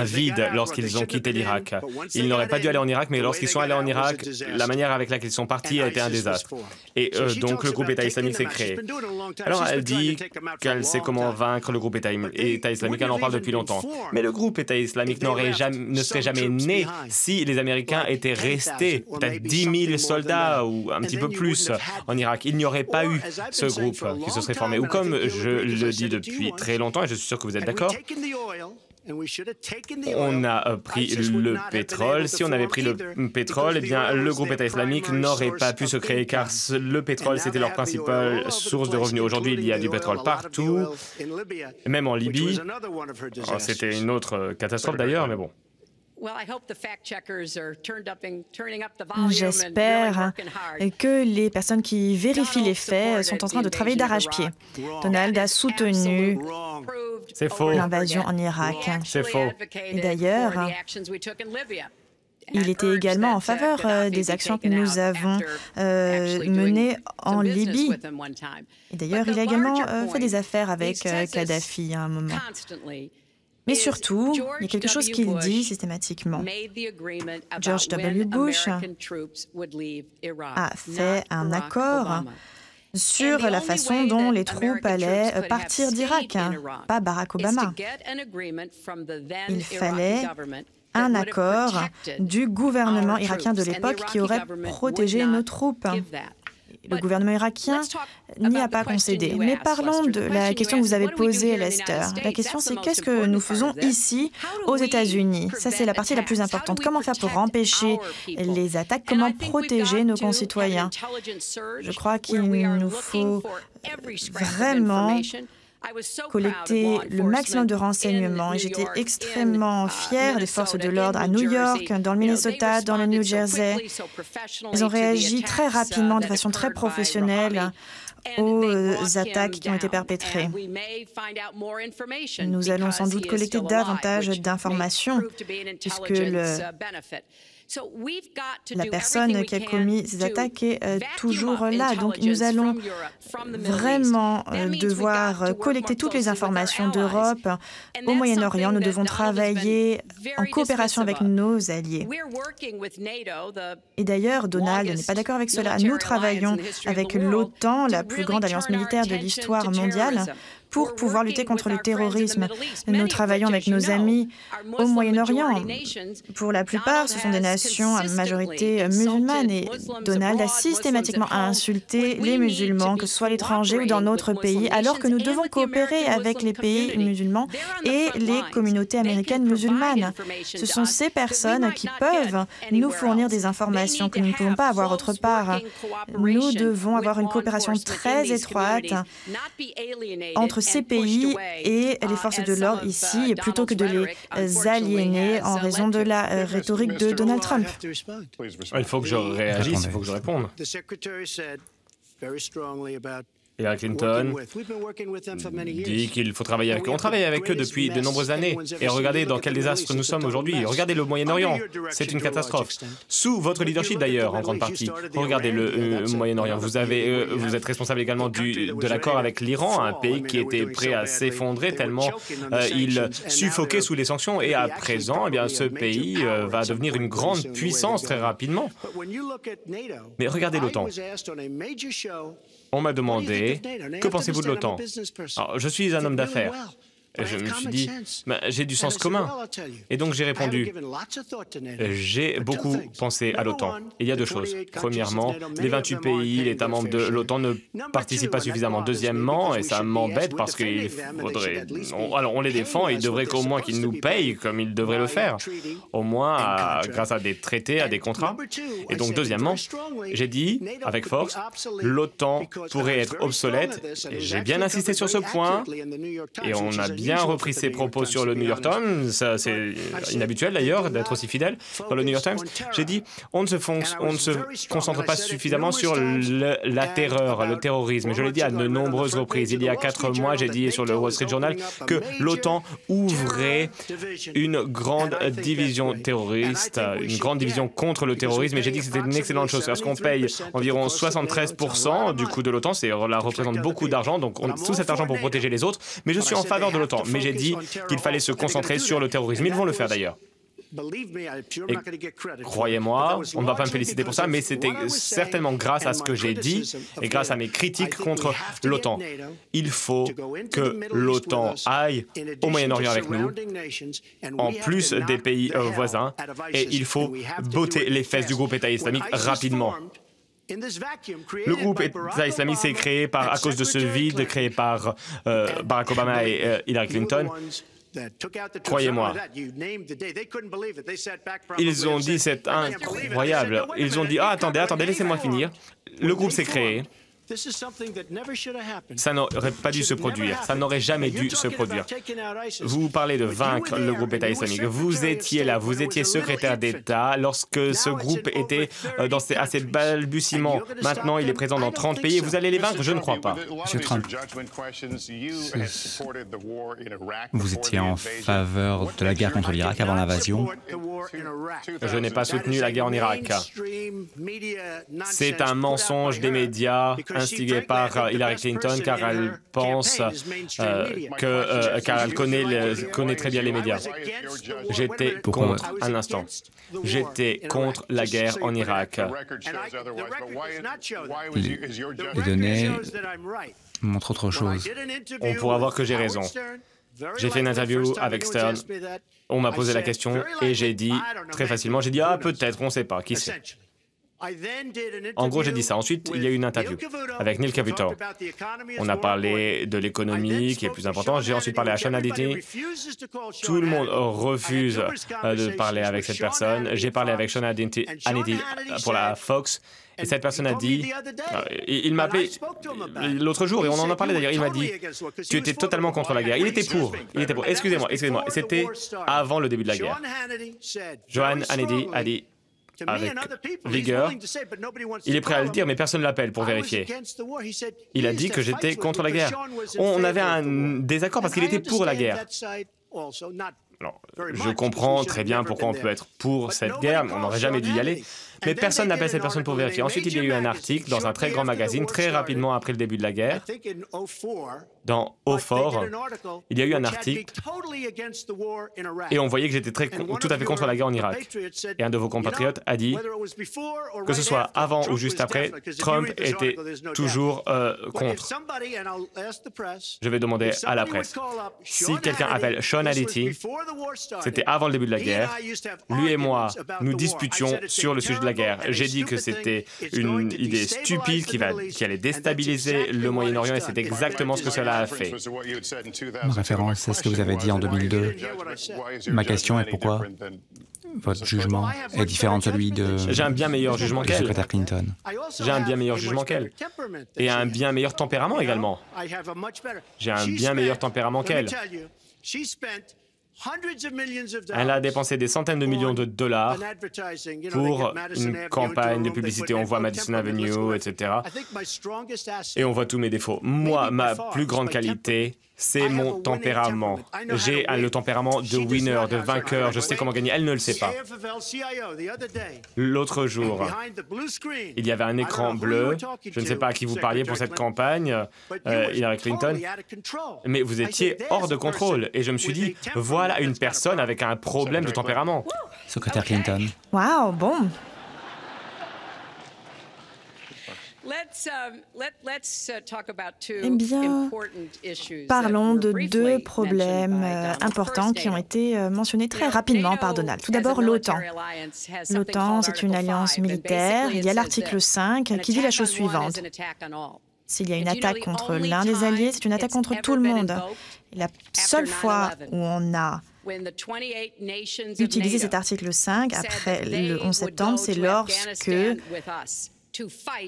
vide lorsqu'ils ont quitté l'Irak. Ils n'auraient pas dû aller en Irak, mais lorsqu'ils sont allés en Irak, la manière avec laquelle ils sont partis a été un désastre. Et donc, le groupe État islamique s'est créé. Alors, elle dit qu'elle sait comment vaincre le groupe État islamique. Elle en parle depuis longtemps. Mais le groupe État islamique ne serait jamais né si les Américains étaient restés, peut-être 10 000 soldats ou un petit peu plus en Irak. Il n'y aurait pas eu ce groupe qui se serait formé. Ou comme je le dis depuis très longtemps, et je suis sûr que vous êtes d'accord, on a pris le pétrole. Si on avait pris le pétrole, eh bien, le groupe État islamique n'aurait pas pu se créer car le pétrole, c'était leur principale source de revenus. Aujourd'hui, il y a du pétrole partout, même en Libye. C'était une autre catastrophe d'ailleurs, mais bon. J'espère que les personnes qui vérifient les faits sont en train de travailler d'arrache-pied. Donald a soutenu l'invasion en Irak. C'est faux. Et d'ailleurs, il était également en faveur des actions que nous avons menées en Libye. Et d'ailleurs, il a également fait des affaires avec Kadhafi à un moment. Mais surtout, il y a quelque chose qu'il dit systématiquement. George W. Bush a fait un accord sur la façon dont les troupes allaient partir d'Irak, pas Barack Obama. Il fallait un accord du gouvernement irakien de l'époque qui aurait protégé nos troupes. Le gouvernement irakien n'y a pas concédé. Mais parlons de la question que vous avez posée, Lester. La question, c'est qu'est-ce que nous faisons ici, aux États-Unis? Ça, c'est la partie la plus importante. Comment faire pour empêcher les attaques? Comment protéger nos concitoyens? Je crois qu'il nous faut vraiment collecter le maximum de renseignements. Et j'étais extrêmement fière des forces de l'ordre à New York, dans le Minnesota, dans le New Jersey. Ils ont réagi très rapidement, de façon très professionnelle, aux attaques qui ont été perpétrées. Nous allons sans doute collecter davantage d'informations, puisque La personne qui a commis ces attaques est toujours là. Donc nous allons vraiment devoir collecter toutes les informations d'Europe au Moyen-Orient. Nous devons travailler en coopération avec nos alliés. Et d'ailleurs, Donald n'est pas d'accord avec cela. Nous travaillons avec l'OTAN, la plus grande alliance militaire de l'histoire mondiale, pour pouvoir lutter contre le terrorisme. Nous travaillons avec nos amis au Moyen-Orient. Pour la plupart, ce sont des nations à majorité musulmane et Donald a systématiquement insulté les musulmans, que ce soit à l'étranger ou dans notre pays, alors que nous devons coopérer avec les pays musulmans et les communautés américaines musulmanes. Ce sont ces personnes qui peuvent nous fournir des informations que nous ne pouvons pas avoir autre part. Nous devons avoir une coopération très étroite entre ces pays et les forces de l'ordre ici, plutôt que de les aliéner en raison de la rhétorique de Donald Trump. Il faut que je réagisse, il faut que je réponde. Hillary Clinton dit qu'il faut travailler avec eux. On travaille avec eux depuis de nombreuses années. Et regardez dans quel désastre nous sommes aujourd'hui. Regardez le Moyen-Orient. C'est une catastrophe. Sous votre leadership d'ailleurs, en grande partie. Regardez le Moyen-Orient. Vous êtes responsable également de l'accord avec l'Iran, un pays qui était prêt à s'effondrer tellement il suffoquait sous les sanctions. Et à présent, eh bien, ce pays va devenir une grande puissance très rapidement. Mais regardez l'OTAN. On m'a demandé, que pensez-vous de l'OTAN? Alors, je suis un homme d'affaires. Et je me suis dit, j'ai du sens commun. Et donc j'ai répondu, j'ai beaucoup pensé à l'OTAN. Il y a deux choses. Premièrement, les 28 pays, les États membres de l'OTAN ne participent pas suffisamment. Deuxièmement, et ça m'embête parce qu'il faudrait... Alors on les défend et il devrait qu'au moins qu'ils nous payent comme ils devraient le faire. Au moins grâce à des traités, à des contrats. Et donc deuxièmement, j'ai dit avec force, l'OTAN pourrait être obsolète. Et j'ai bien insisté sur ce point et on a bien repris ses propos sur le New York Times. Ça, c'est inhabituel d'ailleurs d'être aussi fidèle dans le New York Times. J'ai dit, on ne se concentre pas suffisamment sur la terreur, le terrorisme. Je l'ai dit à de nombreuses reprises. Il y a 4 mois, j'ai dit sur le Wall Street Journal que l'OTAN ouvrait une grande division terroriste, une grande division contre le terrorisme. Et j'ai dit que c'était une excellente chose parce qu'on paye environ 73% du coût de l'OTAN. Cela représente beaucoup d'argent, donc tout cet argent pour protéger les autres. Mais je suis en faveur de l'OTAN. Mais j'ai dit qu'il fallait se concentrer sur le terrorisme. Ils vont le faire d'ailleurs. Et croyez-moi, on ne va pas me féliciter pour ça, mais c'était certainement grâce à ce que j'ai dit et grâce à mes critiques contre l'OTAN. Il faut que l'OTAN aille au Moyen-Orient avec nous, en plus des pays voisins, et il faut botter les fesses du groupe État islamique rapidement. Le groupe État islamique s'est créé à cause de ce vide créé par Barack Obama et Hillary Clinton. Croyez-moi, ils ont dit c'est incroyable. Ils ont dit attendez, laissez-moi finir. Le groupe s'est créé. Ça n'aurait pas dû se produire. Ça n'aurait jamais dû se produire. Vous parlez de vaincre le groupe État islamique. Vous étiez là, vous étiez secrétaire d'État lorsque ce groupe était à ses balbutiements. Maintenant, il est présent dans 30 pays et vous allez les vaincre? Je ne crois pas. Monsieur Trump, vous étiez en faveur de la guerre contre l'Irak avant l'invasion? Je n'ai pas soutenu la guerre en Irak. C'est un mensonge des médias instigé par Hillary Clinton car elle pense car elle connaît très bien les médias. J'étais contre, un instant, j'étais contre la guerre en Irak. Les données montrent autre chose. On pourra voir que j'ai raison. J'ai fait une interview avec Stern, on m'a posé la question et j'ai dit très facilement, j'ai dit peut-être, on ne sait pas, qui sait. En gros, j'ai dit ça. Ensuite, il y a eu une interview avec Neil Cavuto. On a parlé de l'économie qui est plus importante. J'ai ensuite parlé à Sean Hannity. Tout le monde refuse de parler avec cette personne. J'ai parlé avec Sean Hannity pour la Fox. Et cette personne a dit, il m'a appelé l'autre jour, et on en a parlé d'ailleurs, il m'a dit, tu étais totalement contre la guerre. Il était pour. Excusez-moi. C'était avant le début de la guerre. Sean Hannity a dit, avec vigueur, il est prêt à le dire, mais personne ne l'appelle pour vérifier. Il a dit que j'étais contre la guerre. On avait un désaccord parce qu'il était pour la guerre. Alors, je comprends très bien pourquoi on peut être pour cette guerre, mais on n'aurait jamais dû y aller. Mais personne n'appelle cette personne pour vérifier. Ensuite, il y a eu un article dans un très grand magazine, très rapidement après le début de la guerre. Dans O4, il y a eu un article et on voyait que j'étais tout à fait contre la guerre en Irak. Et un de vos compatriotes a dit que ce soit avant ou juste après, Trump était toujours contre. Je vais demander à la presse. Si quelqu'un appelle Sean Hannity, c'était avant le début de la guerre, lui et moi, nous disputions sur le sujet de la guerre. J'ai dit que c'était une idée stupide qui allait déstabiliser le Moyen-Orient et c'est exactement ce que cela a fait. En référence à ce que vous avez dit en 2002, ma question est pourquoi votre jugement est différent de celui de... J'ai un bien meilleur jugement du qu'elle. secrétaire Clinton. J'ai un bien meilleur jugement qu'elle. Et un bien meilleur tempérament également. J'ai un bien meilleur tempérament qu'elle. Elle a dépensé des centaines de millions de dollars pour une campagne de publicité. On voit Madison Avenue, etc. Et on voit tous mes défauts. Moi, ma plus grande qualité, c'est mon tempérament. J'ai le tempérament de winner, de vainqueur. Je sais comment gagner. Elle ne le sait pas. L'autre jour, il y avait un écran bleu. Je ne sais pas à qui vous parliez pour cette campagne, Hillary Clinton, mais vous étiez hors de contrôle. Et je me suis dit, voilà une personne avec un problème de tempérament. Secrétaire Clinton. Wow, bon. Eh bien, parlons de deux problèmes importants qui ont été mentionnés très rapidement par Donald. Tout d'abord, l'OTAN. L'OTAN, c'est une alliance militaire. Il y a l'article 5 qui dit la chose suivante. S'il y a une attaque contre l'un des alliés, c'est une attaque contre tout le monde. Et la seule fois où on a utilisé cet article 5 après le 11 septembre, c'est lorsque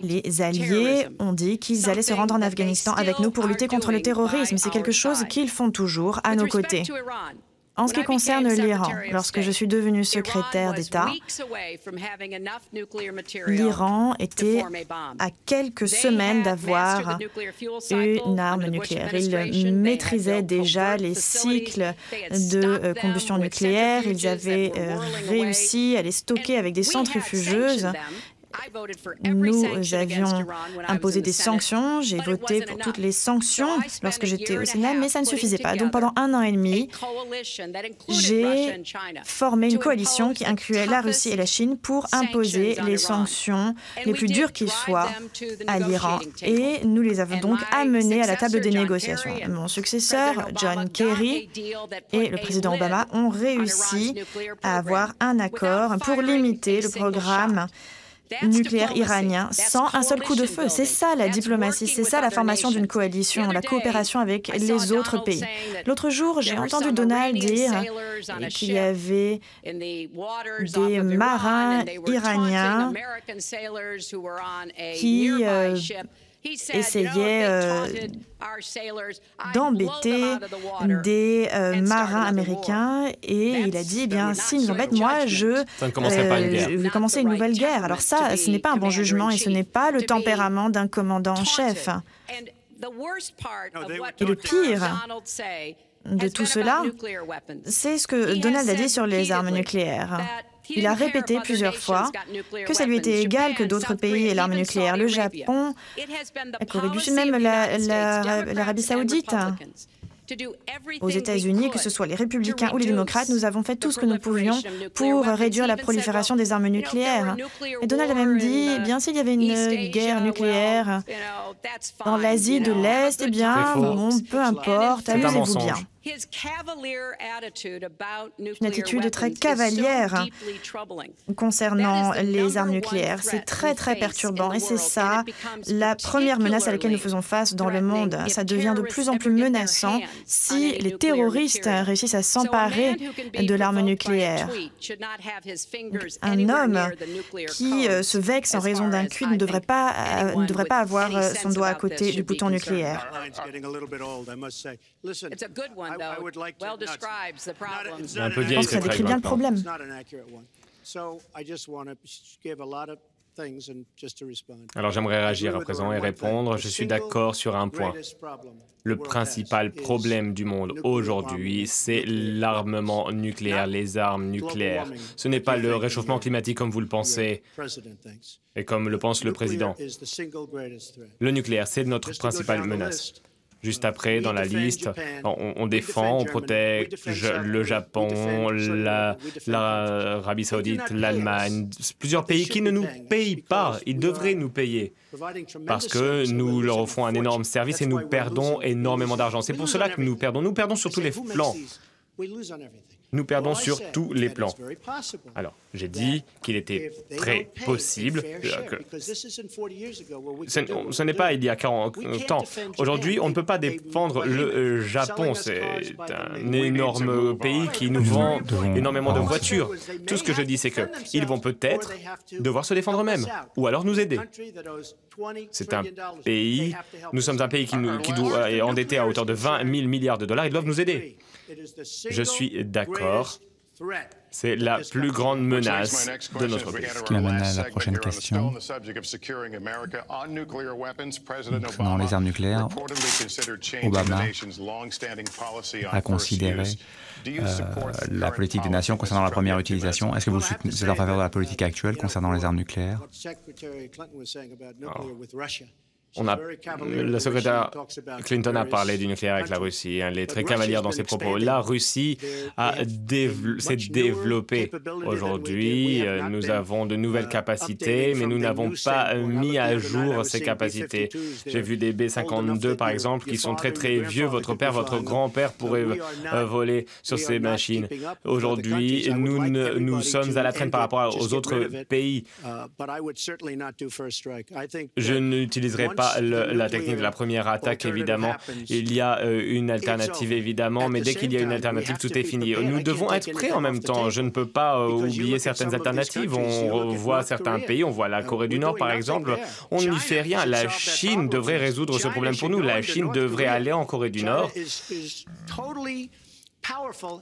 les alliés ont dit qu'ils allaient se rendre en Afghanistan avec nous pour lutter contre le terrorisme. C'est quelque chose qu'ils font toujours à nos côtés. En ce qui concerne l'Iran, lorsque je suis devenue secrétaire d'État, l'Iran était à quelques semaines d'avoir une arme nucléaire. Il maîtrisait déjà les cycles de combustion nucléaire. Ils avaient réussi à les stocker avec des centrifugeuses. Nous avions imposé des sanctions. J'ai voté pour toutes les sanctions lorsque j'étais au Sénat, mais ça ne suffisait pas. Donc pendant 1 an et demi, j'ai formé une coalition qui incluait la Russie et la Chine pour imposer les sanctions les plus dures qui soient à l'Iran. Et nous les avons donc amenés à la table des négociations. Mon successeur, John Kerry, et le président Obama ont réussi à avoir un accord pour limiter le programme nucléaire iranien sans un seul coup de feu. C'est ça la diplomatie, c'est ça la formation d'une coalition, la coopération avec les autres pays. L'autre jour, j'ai entendu Donald dire qu'il y avait des marins iraniens qui essayaient d'embêter des marins américains et il a dit, eh bien, s'ils nous embêtent, moi, je vais commencer une nouvelle guerre. Alors ça, ce n'est pas un bon jugement et ce n'est pas le tempérament d'un commandant en chef. Et le pire de tout cela, c'est ce que Donald a dit sur les armes nucléaires. Il a répété plusieurs fois que ça lui était égal que d'autres pays aient l'arme nucléaire. Le Japon, la Corée du Sud, même l'Arabie saoudite. Aux États-Unis, que ce soit les républicains ou les démocrates, nous avons fait tout ce que nous pouvions pour réduire la prolifération des armes nucléaires. Et Donald a même dit, eh bien, s'il y avait une guerre nucléaire dans l'Asie de l'Est, eh bien, bon, peu importe, amusez-vous bien. Une attitude très cavalière concernant les armes nucléaires. C'est très, très perturbant et c'est ça la première menace à laquelle nous faisons face dans le monde. Ça devient de plus en plus menaçant si les terroristes réussissent à s'emparer de l'arme nucléaire. Un homme qui se vexe en raison d'un tweet ne devrait pas avoir son doigt à côté du bouton nucléaire. Un peu Je vieille pense que ça cette décrit règle bien le maintenant. problème. Alors j'aimerais réagir à présent et répondre. Je suis d'accord sur un point. Le principal problème du monde aujourd'hui, c'est l'armement nucléaire, les armes nucléaires. Ce n'est pas le réchauffement climatique comme vous le pensez et comme le pense le président. Le nucléaire, c'est notre principale menace. Juste après, dans la liste, on défend, on protège le Japon, l'Arabie Saoudite, l'Allemagne, plusieurs pays qui ne nous payent pas. Ils devraient nous payer parce que nous leur offrons un énorme service et nous perdons énormément d'argent. C'est pour cela que nous perdons. Nous perdons sur tous les plans. Nous perdons sur tous les plans. Alors, j'ai dit qu'il était très possible que... Ce n'est pas il y a 40 ans. Aujourd'hui, on ne peut pas défendre le Japon. C'est un énorme pays qui nous vend énormément de voitures. Tout ce que je dis, c'est qu'ils vont peut-être devoir se défendre eux-mêmes, ou alors nous aider. C'est un pays, nous sommes un pays qui est endetté à hauteur de 20 000 milliards de dollars, ils doivent nous aider. Je suis d'accord, c'est la plus grande menace de notre pays. Ce qui m'amène à la prochaine question. Concernant les armes nucléaires, Obama a considéré la politique des nations concernant la première utilisation. Est-ce que vous êtes en faveur de la politique actuelle concernant les armes nucléaires? Le secrétaire Clinton a parlé du nucléaire avec la Russie. Elle est très cavalière dans ses propos. La Russie s'est développée. Aujourd'hui, nous avons de nouvelles capacités, mais nous n'avons pas mis à jour ces capacités. J'ai vu des B-52, par exemple, qui sont très très vieux. Votre père, votre grand-père pourraient voler sur ces machines. Aujourd'hui, nous sommes à la traîne par rapport aux autres pays. Je n'utiliserai pas la technique de la première attaque, évidemment. Il y a une alternative, évidemment, mais dès qu'il y a une alternative, tout est fini. Nous devons être prêts en même temps. Je ne peux pas oublier certaines alternatives. On voit certains pays, on voit la Corée du Nord, par exemple. On n'y fait rien. La Chine devrait résoudre ce problème pour nous. La Chine devrait aller en Corée du Nord.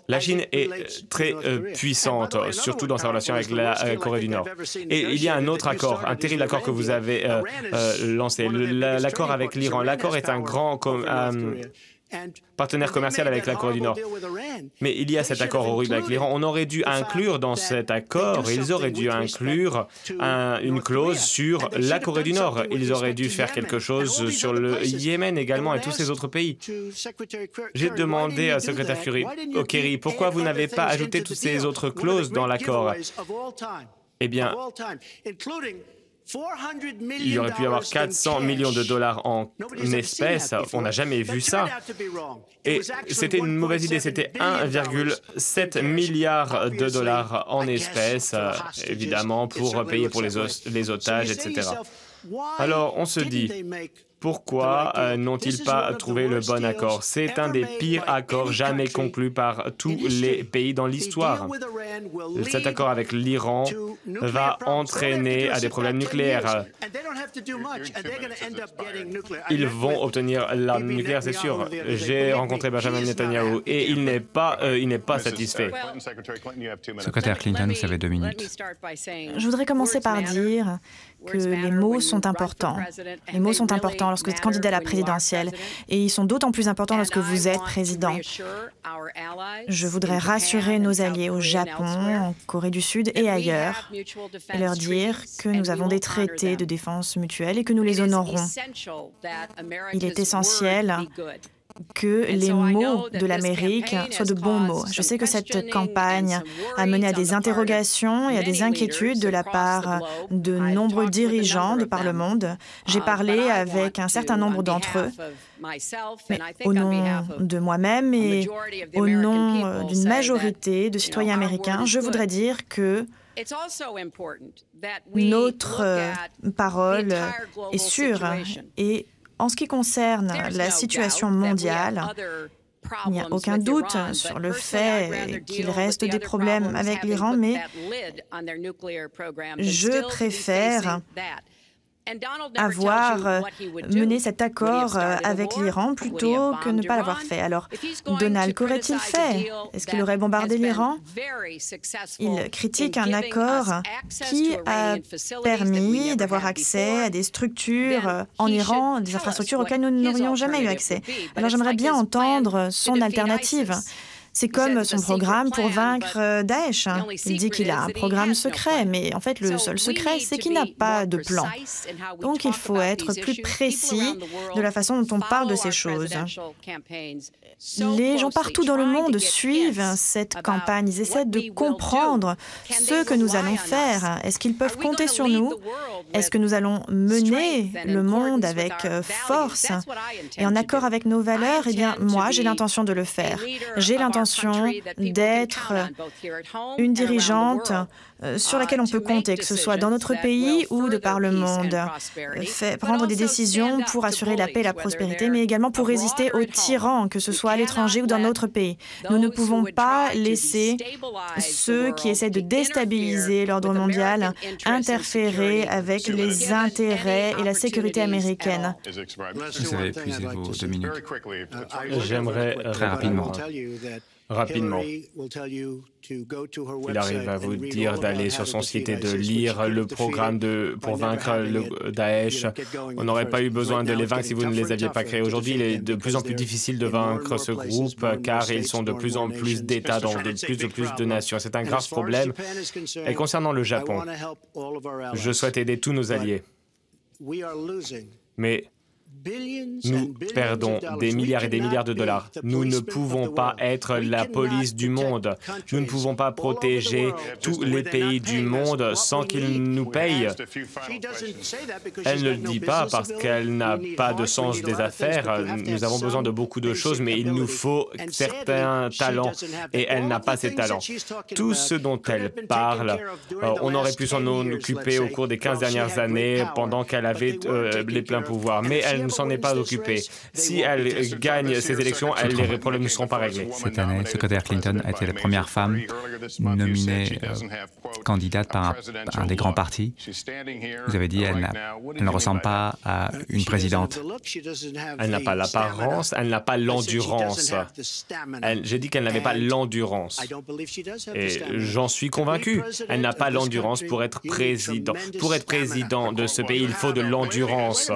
La Chine est très puissante, surtout dans sa relation avec la Corée du Nord. Et il y a un autre accord, un terrible accord que vous avez lancé, l'accord avec l'Iran. L'accord est un grand partenaire commercial avec la Corée du Nord. Mais il y a cet accord horrible avec l'Iran. On aurait dû inclure dans cet accord, ils auraient dû inclure une clause sur la Corée du Nord. Ils auraient dû faire quelque chose sur le Yémen également et tous ces autres pays. J'ai demandé à secrétaire Kerry, pourquoi vous n'avez pas ajouté toutes ces autres clauses dans l'accord? Eh bien, il y aurait pu y avoir 400 millions de dollars en espèces. On n'a jamais vu ça. Et c'était une mauvaise idée. C'était 1,7 milliard de dollars en espèces, évidemment, pour payer pour les otages, etc. Alors, on se dit, pourquoi n'ont-ils pas trouvé le bon accord? C'est un des pires accords jamais conclus par tous les pays dans l'histoire. Cet accord avec l'Iran va entraîner à des problèmes nucléaires. Ils vont obtenir l'arme nucléaire, c'est sûr. J'ai rencontré Benjamin Netanyahu et il n'est pas satisfait. Secrétaire Clinton, vous avez 2 minutes. Je voudrais commencer par dire que les mots sont importants. Les mots sont importants lorsque vous êtes candidat à la présidentielle et ils sont d'autant plus importants lorsque vous êtes président. Je voudrais rassurer nos alliés au Japon, en Corée du Sud et ailleurs et leur dire que nous avons des traités de défense mutuelle et que nous les honorons. Il est essentiel que les mots de l'Amérique soient de bons mots. Je sais que cette campagne a mené à des interrogations et à des inquiétudes de la part de nombreux dirigeants de par le monde. J'ai parlé avec un certain nombre d'entre eux, mais au nom de moi-même et au nom d'une majorité de citoyens américains, je voudrais dire que notre parole est sûre et en ce qui concerne la situation mondiale, il n'y a aucun doute sur le fait qu'il reste des problèmes avec l'Iran, mais je préfère avoir mené cet accord avec l'Iran plutôt que ne pas l'avoir fait. Alors, Donald, qu'aurait-il fait? Est-ce qu'il aurait bombardé l'Iran? Il critique un accord qui a permis d'avoir accès à des structures en Iran, des infrastructures auxquelles nous n'aurions jamais eu accès. Alors, j'aimerais bien entendre son alternative. C'est comme son programme pour vaincre Daesh. Il dit qu'il a un programme secret, mais en fait, le seul secret, c'est qu'il n'a pas de plan. Donc, il faut être plus précis de la façon dont on parle de ces choses. Les gens partout dans le monde suivent cette campagne. Ils essaient de comprendre ce que nous allons faire. Est-ce qu'ils peuvent compter sur nous? Est-ce que nous allons mener le monde avec force et en accord avec nos valeurs? Eh bien, moi, j'ai l'intention de le faire. J'ai l'intention d'être une dirigeante sur laquelle on peut compter, que ce soit dans notre pays ou de par le monde. Prendre des décisions pour assurer la paix et la prospérité, mais également pour résister aux tyrans, que ce soit à l'étranger ou dans notre pays. Nous ne pouvons pas laisser ceux qui essaient de déstabiliser l'ordre mondial interférer avec les intérêts et la sécurité américaine. Vous avez épuisé vos 2 minutes. J'aimerais Très rapidement. Il arrive à vous dire d'aller sur son site et de lire le programme pour vaincre le Daesh. On n'aurait pas eu besoin de les vaincre si vous ne les aviez pas créés. Aujourd'hui, il est de plus en plus difficile de vaincre ce groupe car ils sont de plus en plus d'États dans de plus en plus de nations. C'est un grave problème. Et concernant le Japon, je souhaite aider tous nos alliés. Mais nous perdons des milliards et des milliards de dollars. Nous ne pouvons pas être la police du monde. Nous ne pouvons pas protéger tous les pays du monde sans qu'ils nous payent. Elle ne le dit pas parce qu'elle n'a pas de sens des affaires. Nous avons besoin de beaucoup de choses, mais il nous faut certains talents et elle n'a pas ces talents. Tout ce dont elle parle, on aurait pu s'en occuper au cours des 15 dernières années pendant qu'elle avait les pleins pouvoirs. Mais elle ne s'en est pas occupée. Si elle gagne ces élections, les problèmes ne seront pas réglés. Cette année, le secrétaire Clinton a été la première femme nominée candidate par un des grands partis. Vous avez dit qu'elle ne ressemble pas à une présidente. Elle n'a pas l'apparence, elle n'a pas l'endurance. J'ai dit qu'elle n'avait pas l'endurance. Et j'en suis convaincu. Elle n'a pas l'endurance pour être président. Pour être président de ce pays, il faut de l'endurance.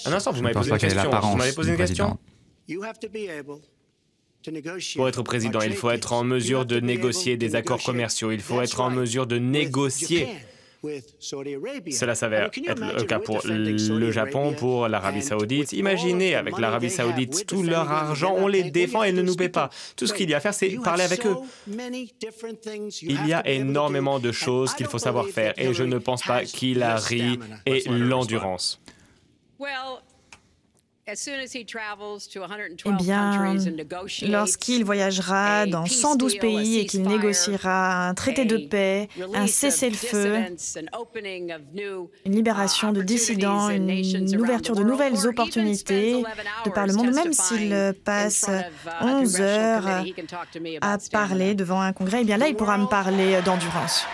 Un instant, vous m'avez posé une question. Vous m'avez posé une question. Pour être président, il faut être en mesure de négocier des accords commerciaux. Il faut être en mesure de négocier. Cela s'avère être le cas pour le Japon, pour l'Arabie Saoudite. Imaginez, avec l'Arabie Saoudite, tout leur argent, on les défend et ils ne nous paient pas. Tout ce qu'il y a à faire, c'est parler avec eux. Il y a énormément de choses qu'il faut savoir faire et je ne pense pas qu'Hillary ait l'endurance. Eh bien, lorsqu'il voyagera dans 112 pays et qu'il négociera un traité de paix, un cessez-le-feu, une libération de dissidents, une ouverture de nouvelles opportunités de par le monde, même s'il passe 11 heures à parler devant un congrès, eh bien là, il pourra me parler d'endurance.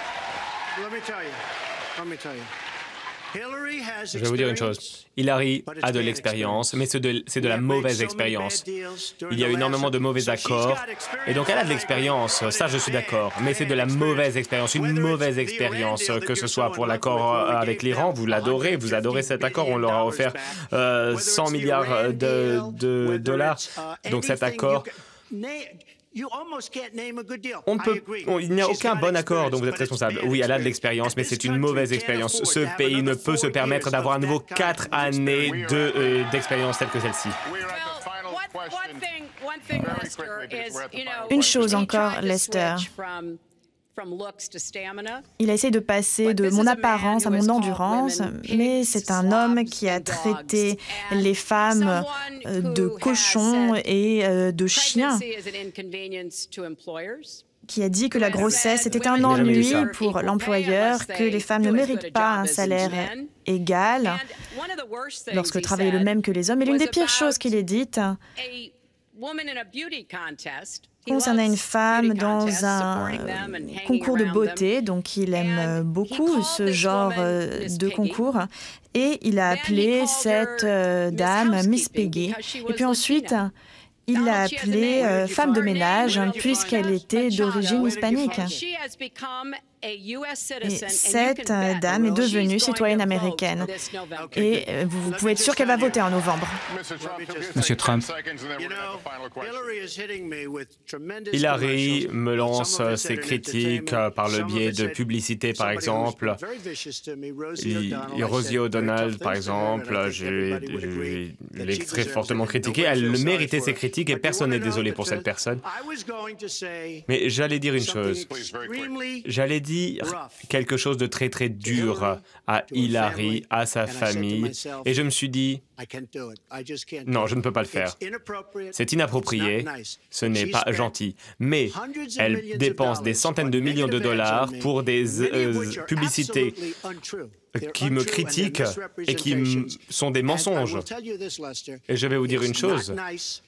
Je vais vous dire une chose. Hillary a de l'expérience, mais c'est de la mauvaise expérience. Il y a eu énormément de mauvais accords, et donc elle a de l'expérience, ça je suis d'accord, mais c'est de la mauvaise expérience, une mauvaise expérience, que ce soit pour l'accord avec l'Iran, vous adorez cet accord, on leur a offert 100 milliards de dollars, donc cet accord... il n'y a aucun bon accord dont vous êtes responsable. Oui, elle a de l'expérience, mais c'est une mauvaise expérience. Ce pays ne peut se permettre d'avoir à nouveau 4 années d'expérience telle que celle-ci. Une chose encore, Lester. Il a essayé de passer de mon apparence à mon endurance, mais c'est un homme qui a traité les femmes de cochons et de chiens, qui a dit que la grossesse était un ennui pour l'employeur, que les femmes ne méritent pas un salaire égal lorsque travaillent le même que les hommes. Et l'une des pires choses qu'il ait dites, concernait une femme dans un concours de beauté, donc il aime beaucoup ce genre de concours, et il a appelé cette dame Miss Peggy. Et puis ensuite, il l'a appelée femme de ménage, puisqu'elle était d'origine hispanique. Et cette dame est devenue citoyenne américaine. Et vous pouvez être sûr qu'elle va voter en novembre. Monsieur Trump. Hillary me lance ses critiques par le biais de publicité, par exemple. Rosie O'Donnell, par exemple, je l'ai très fortement critiquée. Elle méritait ses critiques et personne n'est désolé pour cette personne. Mais j'allais dire une chose. J'allais dire quelque chose de très très dur à Hillary, à sa famille, et je me suis dit, non, je ne peux pas le faire. C'est inapproprié, ce n'est pas gentil. Mais elle dépense des centaines de millions de dollars pour des publicités qui me critiquent et qui sont des mensonges. Et je vais vous dire une chose,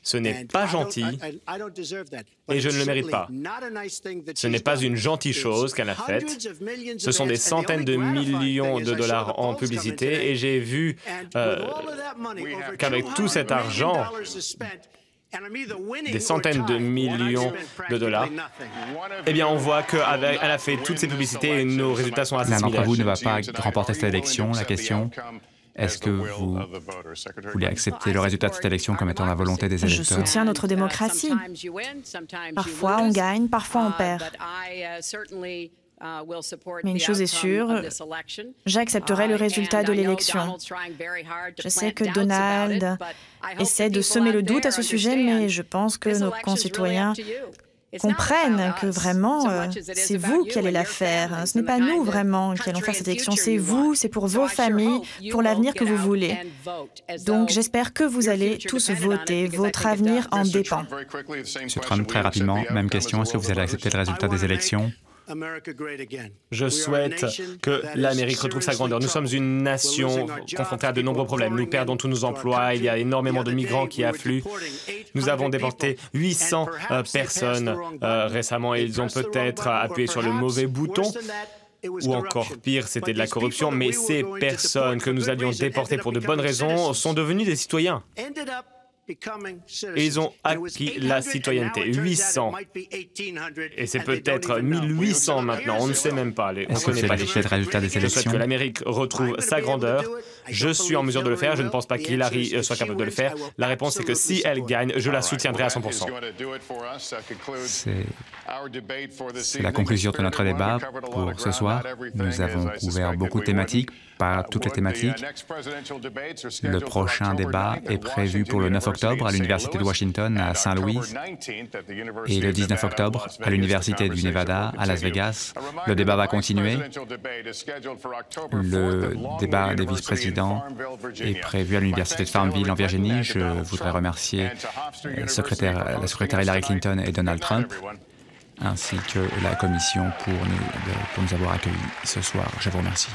ce n'est pas gentil et je ne le mérite pas. Ce n'est pas une gentille chose qu'elle a faite. Ce sont des centaines de millions de dollars en publicité et j'ai vu qu'avec tout cet argent, des centaines de millions de dollars, eh bien on voit qu'elle a fait toutes ces publicités et nos résultats sont assez L'un similaires. d'entre vous ne va pas remporter cette élection. La question, est-ce que vous voulez accepter le résultat de cette élection comme étant la volonté des électeurs? Je soutiens notre démocratie. Parfois on gagne, parfois on perd. Mais une chose est sûre, j'accepterai le résultat de l'élection. Je sais que Donald essaie de semer le doute à ce sujet, mais je pense que nos concitoyens comprennent que vraiment, c'est vous qui allez la faire. Ce n'est pas nous vraiment qui allons faire cette élection, c'est vous, c'est pour vos familles, pour l'avenir que vous voulez. Donc j'espère que vous allez tous voter. Votre avenir en dépend. Monsieur Trump, très rapidement, même question, est-ce que vous allez accepter le résultat des élections? Je souhaite que l'Amérique retrouve sa grandeur. Nous sommes une nation confrontée à de nombreux problèmes. Nous perdons tous nos emplois, il y a énormément de migrants qui affluent. Nous avons déporté 800 personnes récemment et ils ont peut-être appuyé sur le mauvais bouton. Ou encore pire, c'était de la corruption. Mais ces personnes que nous allions déporter pour de bonnes raisons sont devenues des citoyens. Et ils ont acquis la citoyenneté. 800. Et c'est peut-être 1800 maintenant. On ne sait même pas. On ne connaît pas les chiffres. Résultat des Je souhaite élections? que l'Amérique retrouve sa grandeur. Je suis en mesure de le faire. Je ne pense pas qu'Hillary soit capable de le faire. La réponse est que si elle gagne, je la soutiendrai à 100%. C'est la conclusion de notre débat pour ce soir. Nous avons couvert beaucoup de thématiques, pas toutes les thématiques. Le prochain débat est prévu pour le 9 octobre à l'Université de Washington à Saint-Louis et le 19 octobre à l'Université du Nevada à Las Vegas. Le débat va continuer. Le débat des vice-présidents est prévu à l'Université de Farmville en Virginie. Je voudrais remercier la secrétaire Hillary Clinton et Donald Trump, ainsi que la commission pour nous avoir accueillis ce soir. Je vous remercie.